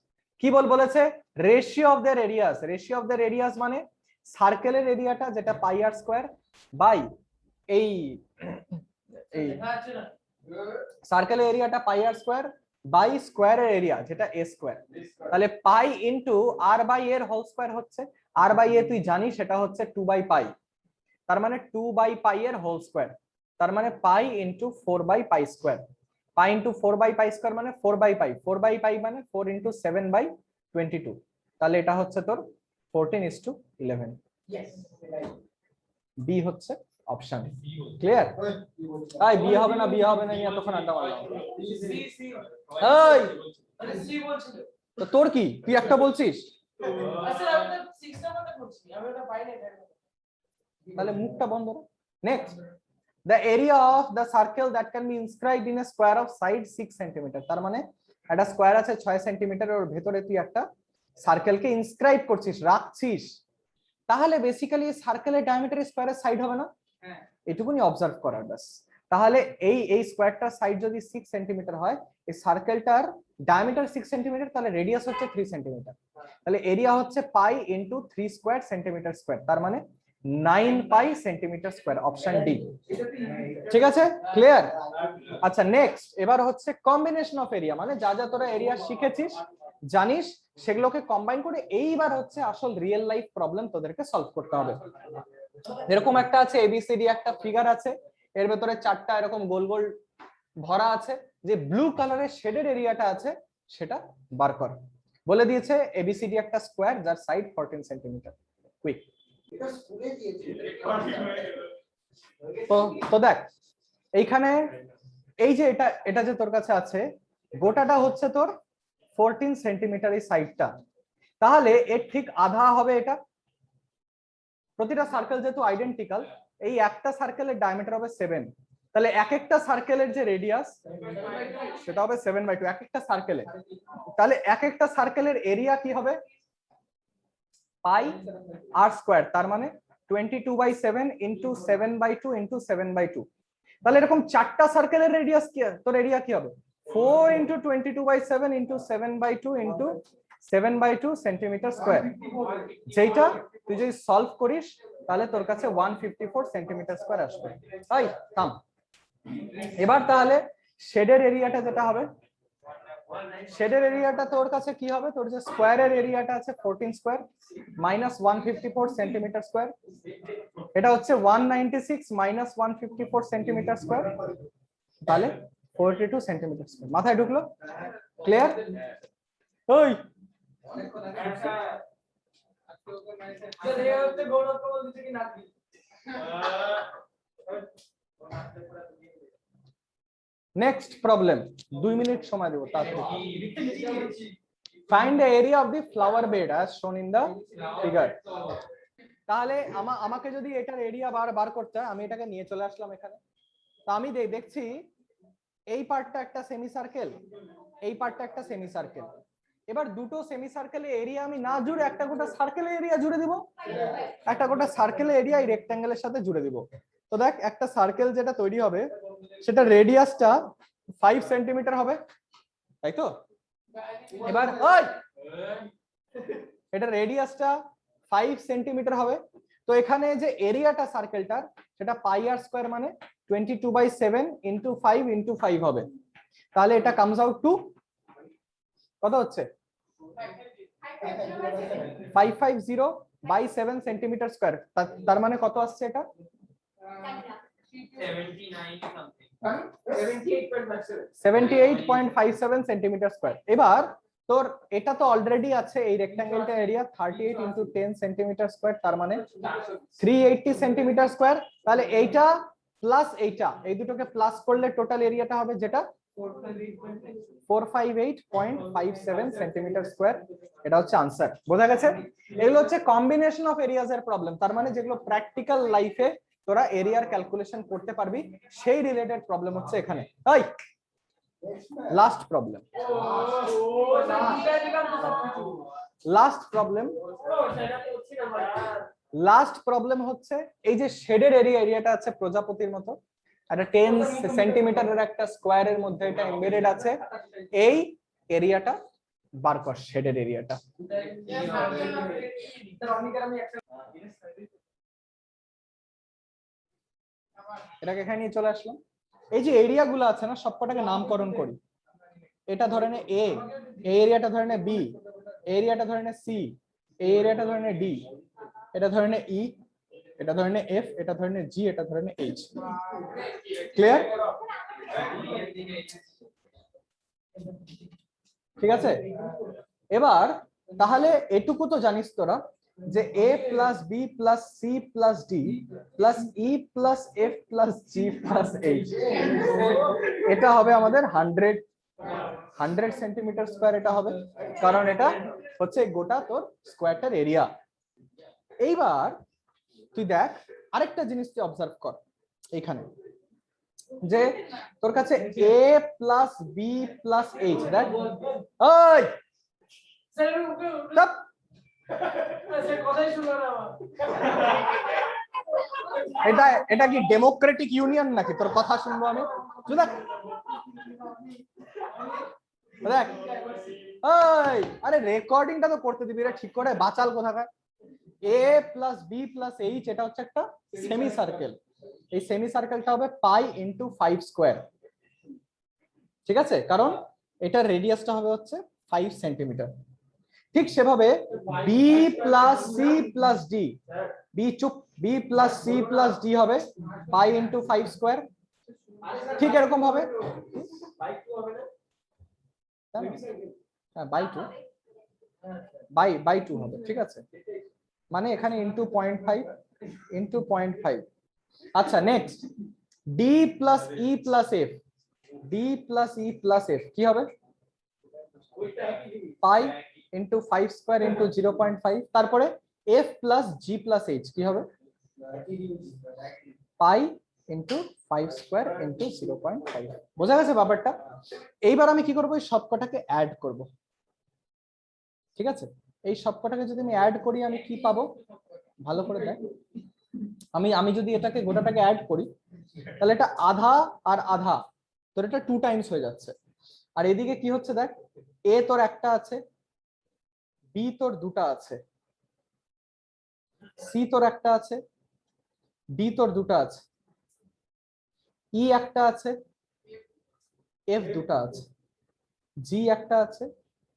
কি বলেছে ratio of there areas. Ratio of there areas মানে সার্কেলের এরিয়াটা যেটা পাই আর স্কয়ার বাই এই সার্কেলের এরিয়াটা পাই আর স্কয়ার বাই স্কয়ারের এরিয়া যেটা এ স্কয়ার। তাহলে পাই ইনটু আর বাই এর হোল স্কয়ার হচ্ছে, আর বাই এ তুই জানিস সেটা হচ্ছে 2 পাই, তার মানে 2 পাই এর হোল স্কয়ার, তার মানে পাই ইনটু 4 পাই স্কয়ার। পাই ইনটু 4 পাই স্কয়ার মানে 4 পাই, 4 পাই মানে 4 ইনটু 7/22। তাহলে এটা হচ্ছে তোর 14:11। বি হচ্ছে অপশন। ক্লিয়ার? তাই বি হবে না, বি হবে না, এতক্ষণ আড্ডা মারলাম। এই তো তোর কি, তুই একটা বলছিস? তাহলে মুখটা বন্ধ কর। Next, the area of the circle that can be inscribed in a square of side 6 cm। তার মানে একটা স্কয়ার আছে 6 সেন্টিমিটার, ওর ভেতরে তুই একটা সার্কেলকে ইনস্ক্রাইব করছিস, রাখছিস। তাহলে বেসিক্যালি সার্কেলের ডায়ামিটার স্কয়ারের সাইড হবে না? হ্যাঁ, এটুকুনি অবজার্ভ করার ব্যাস। তাহলে এই স্কয়ারটার সাইড যদি 6 সেন্টিমিটার হয়, এই সার্কেলটার ডায়ামিটার 6 সেন্টিমিটার, তাহলে রেডিয়াস হচ্ছে 3 সেন্টিমিটার। তাহলে এরিয়া হচ্ছে পাই ইনটু 3 স্কয়ার সেন্টিমিটার স্কয়ার, তার মানে 9 পাই সেন্টিমিটার স্কয়ার, অপশন ডি। ঠিক আছে, ক্লিয়ার? আচ্ছা নেক্সট, এবার হচ্ছে কম্বিনেশন অফ এরিয়া, মানে যা যা তোরা এরিয়া শিখেছিস জানিস সেগুলোকে কম্বাইন করে এইবার হচ্ছে আসল রিয়েল লাইফ প্রবলেম তোদেরকে সলভ করতে হবে। এরকম একটা আছে এবিসিডি একটা ফিগার আছে, এর ভেতরে চারটা এরকম গোল গোল ভরা আছে, যে ব্লু কালারের শেডের এরিয়াটা আছে সেটা বার কর। বলে দিয়েছে এবিসিডি একটা স্কোয়ার যার সাইড 14 সেন্টিমিটার। কুইক। তো দেখ এইখানে এই যে এটা এটা যে তোর কাছে আছে গোটাটা হচ্ছে তোর 14 সেন্টিমিটার এই সাইডটা, তাহলে এর ঠিক আধা হবে এটা। প্রতিটা সার্কেল যেহেতু আইডেন্টিক্যাল, এই একটা সার্কেলের ডায়ামিটার হবে 7, তাহলে এক একটা সার্কেলের যে রেডিয়াস সেটা হবে 7/2 এক একটা সার্কেলে। তাহলে এক একটা সার্কেলের এরিয়া কি হবে পাই আর স্কয়ার, তার মানে 22/7 ইন্টু 7/2 ইন্টু 7/2। তাহলে এরকম চারটা সার্কেলের রেডিয়াস কি তোর এরিয়া কি হবে 4 into 22/7 into 7/2 into 7/2 centimetre square. যেটা তুই যদি সলভ করিস তাহলে তোর কাছে 154 সেন্টিমিটার স্কয়ার আসবে। তাই থাম। এবার তাহলে শেডের এরিয়াটা যেটা হবে, শেডের এরিয়াটা তোর কাছে কি হবে, তোর যে স্কয়ারের এরিয়াটা আছে 14 স্কয়ার মাইনাস 154 সেন্টিমিটার স্কয়ার, এটা হচ্ছে 196 মাইনাস 154 সেন্টিমিটার স্কয়ার, তাহলে 42 সেন্টিমিটার স্কয়ার। মাথায় ঢুকলো? ক্লিয়ার? ওই নেক্সট প্রবলেম, 2 মিনিট সময় দেবো তাড়াতাড়ি। Find the area of the flower bed as শোন ইন দ্য ফিগার। তাহলে আমাকে যদি এটার এরিয়া বার করতে হয়, আমি এটাকে নিয়ে চলে আসলাম এখানে। তো আমি দেখছি এই পার্টটা একটা সেমি সার্কেল, এই পার্টটা একটা সেমি সার্কেল। এবার দুটো সেমি সার্কেলের এরিয়া আমি না জুড়ে একটা গোটা সার্কেলের এরিয়া জুড়ে দিব, একটা গোটা সার্কেলের এরিয়া এই রেক্ট্যাঙ্গেলের সাথে জুড়ে দিব। তো দেখ একটা সার্কেল যেটা তৈরি হবে সেটা রেডিয়াসটা 5 সেন্টিমিটার হবে, তাই তো? এবার এটা রেডিয়াসটা 5 সেন্টিমিটার হবে। তো এখানে যে এরিয়াটা সার্কেলটার সেটা পাই আর স্কয়ার মানে 22/7 ইন্টু 5 ইন্টু 5 হবে। তাহলে এটা কামস আউট টু কত হচ্ছে 550/7 সেন্টিমিটার স্কয়ার। তার মানে কত আসছে এটা 78.57 সেন্টিমিটার স্কয়ার। এবার তোর এটা তো অলরেডি আছে এই রেক্ট্যাঙ্গেলটা এরিয়া 38 ইন্টু 10 সেন্টিমিটার স্কয়ার, তার মানে 380 সেন্টিমিটার স্কয়ার। তাহলে এইটা প্লাস এইটা, এই দুটোকে প্লাস করলে টোটাল এরিয়াটা হবে যেটা 458.57 সেন্টিমিটার স্কয়ার। এটা হচ্ছে আনসার। বোঝা গেছে? এগুলো হচ্ছে কম্বিনেশন অফ এরিয়াস এর প্রবলেম, তার মানে যেগুলো প্র্যাকটিক্যাল লাইফে তোরা এরিয়ার ক্যালকুলেশন করতে পারবি সেই রিলেটেড প্রবলেম হচ্ছে এখানে। তাই লাস্ট প্রবলেম, লাস্ট প্রবলেম হচ্ছে এই যে শেডের এরিয়াটা আছে প্রজাপতির মতো, একটা 10 সেন্টিমিটারের একটা স্কোয়ারের মধ্যে এটা এমবেডেড আছে। এই এরিয়াটা বার কর, শেডের এরিয়াটা। এটাকে এখানে নিয়ে চলে আসলাম। এই যে এরিয়া গুলো আছে না সবকটাকে নামকরণ করি। এটা ধরে নে এ, এই এরিয়াটা ধরে নে বি, এরিয়াটা ধরে নে সি, এই এরিয়াটা ধরে নে ডি, এটা ধরে নে ই, এটা ধরে নে এফ, এটা ধরে নে জি, এটা ধরে নে এইচ। ক্লিয়ার? ঠিক আছে। এবার তাহলে এটুকু তো জানিস তোরা যে a plus B plus C plus D plus E plus F plus G plus H, এটা হবে আমাদের 100 সেন্টিমিটার স্কয়ার। এটা হবে কারণ এটা হচ্ছে গোটা তোর স্কয়ারটার এরিয়া। এইবার তুই দেখ আরেকটা জিনিস তুই অবজার্ভ কর এখানে, যে তোর কাছে a plus B plus H, দেখ ওই এটা কি ডেমোক্রেটিক ইউনিয়ন নাকি তোর কথা শুনবো আমি? দেখ ওই আরে রেকর্ডিংটা তো করতে দিবি রে ঠিক করে, বাচাল কোথাকার। a plus B plus H এটা হচ্ছে একটা সেমি সার্কেল, এই সেমি সার্কেলটা হবে পাই ইন্টু 5 স্কোয়ার। ঠিক আছে, কারণ এটার রেডিয়াসটা হবে হচ্ছে 5 সেন্টিমিটার। ঠিক সেভাবে B plus C plus D B চুপ, B plus C plus D হবে পাই ইন্টু 5 স্কোয়ার, ঠিক এরকম হবে, হ্যাঁ বাই টু হবে, ঠিক আছে, মানে এখানে ইন্টু 0.5 ইন্টু 0.5। আচ্ছা next, D plus E plus F, D plus E plus F কি হবে, পাই ইন্টু 5 স্কোয়ার ইন্টু 0.5, তারপরে F plus G plus H কি হবে, পাই ইন্টু 5 স্কোয়ার ইন্টু 0.5। বোঝা গেছে ব্যাপারটা? এইবার আমি কি করবো, এই সবকটাকে অ্যাড করব, ঠিক আছে, এই সবকটাকে যদি আমি অ্যাড করি আমি কি পাবো, ভালো করে দেখ, আমি যদি এটাকে গোটাটাকে অ্যাড করি তাহলে এটা আধা আর আধা, তোর এটা 2 টাইমস হয়ে যাচ্ছে, আর এদিকে কি হচ্ছে দেখ, এ তোর একটা আছে, বি তোর দুটা আছে, সি তোর একটা আছে, ডি তোর দুটা আছে, ই একটা আছে, এফ দুটা আছে, জি একটা আছে,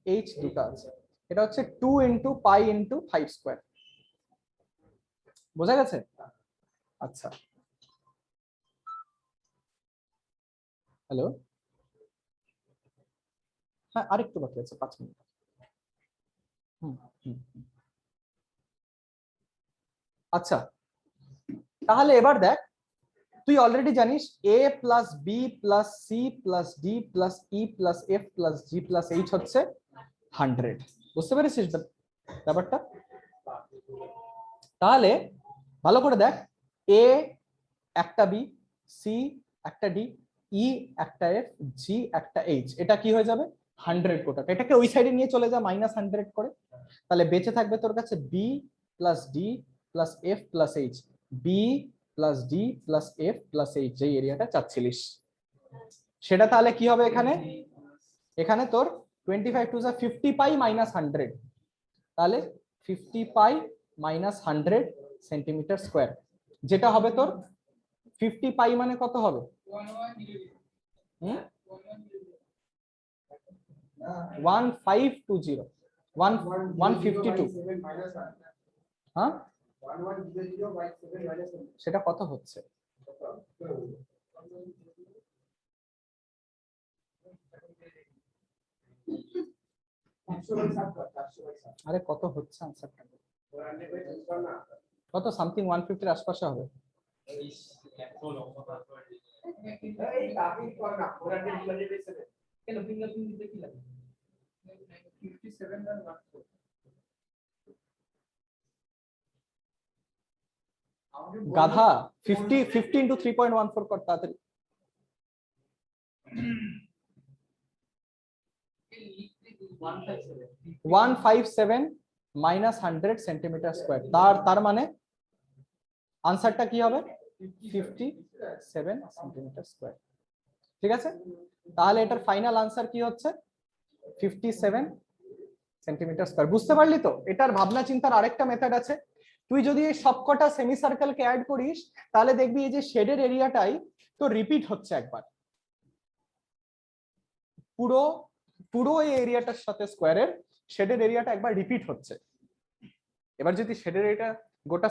এইচ দুটা আছে। এটা হচ্ছে 2 ইন্টু পাই ইন্টু 5 স্কোয়ার। বোঝা গেছে? আচ্ছা, হ্যালো, হ্যাঁ আরেকটু বাকি আছে, 5 মিনিট। আচ্ছা, তাহলে এবার দেখ, তুই অলরেডি জানিস A plus B plus C plus D plus E plus F plus G plus H হচ্ছে 100। বুঝতে পেরেছিস ব্যাপারটা? তাহলে ভালো করে দেখ, এ একটা বি, সি একটা ডি, ই একটা এফ, জি একটা এইচ, এটা কি হয়ে যাবে 100 কোটাটা, এটাকে ওই সাইডে নিয়ে চলে যা -100 করে, তাহলে বেঁচে থাকবে তোর কাছে B plus D plus F plus H, B plus D plus F plus H, যে এরিয়াটা চাচ্ছিলিস সেটা তাহলে কি হবে, এখানে এখানে তোর 25 টু 50 পাই মাইনাস 100, তাহলে 50 পাই মাইনাস 100 সেন্টিমিটার স্কোয়ার, যেটা হবে তোর 50 পাই মানে কত হবে, 1520, 152, হ্যাঁ সেটা কত হচ্ছে, আরে কত হচ্ছে আনসারটা, কত সামথিং 150 এর আশপাশে হবে। গাধা 50 ইন্টু 3.14 কর তাড়াতাড়ি। 157 মাইনাস 100 সেন্টিমিটার স্কোয়ার, তার মানে আনসারটা কি হবে 57 সেন্টিমিটার স্কোয়ার, ঠিক আছে, তাহলে এটার ফাইনাল আনসার কি হচ্ছে 57 সেন্টিমিটার স্কোয়ার। বুঝতে পারলি তো? এটার ভাবনা চিন্তার আরেকটা মেথড আছে, তুই যদি এই সবকটা সেমি সার্কেলকে অ্যাড করিস তাহলে দেখবি এই যে শেডের এরিয়াটাই তো রিপিট হচ্ছে একবার, পুরো পুরো এই এরিয়াটার সাথে স্কোয়ারের শেডের এরিয়াটা একবার রিপিট হচ্ছে। এবার যদি শেডের এরিয়াটা গোটা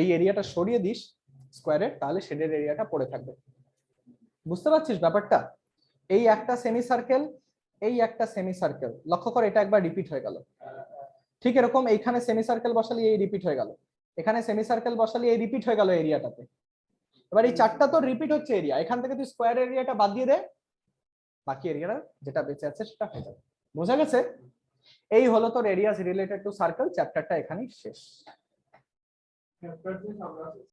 এই এরিয়াটা সরিয়ে দিস স্কোয়ারের, তাহলে শেডের এরিয়াটা পড়ে থাকবে। বুঝতে পারছিস ব্যাপারটা? এই একটা সেমি সার্কেল, এই একটা সেমি সার্কেল, লক্ষ্য কর এটা একবার রিপিট হয়ে গেল, ঠিক এরকম এইখানে সেমি সার্কেল বসালে এই রিপিট হয়ে গেল, এখানে সেমি সার্কেল বসালে এই রিপিট হয়ে গেল এরিয়াটাতে। এবার এই চারটা তো রিপিট হচ্ছে এরিয়া, এখান থেকে তুই স্কোয়ার এরিয়াটা বাদ দিয়ে দে, বাকি এরিয়াটা যেটা বেঁচে আছে সেটা হয়ে যাবে। বোঝা গেছে? এই হলো তোর এরিয়াস রিলেটেড টু সার্কেল, চ্যাপ্টারটা এখানেই শেষ।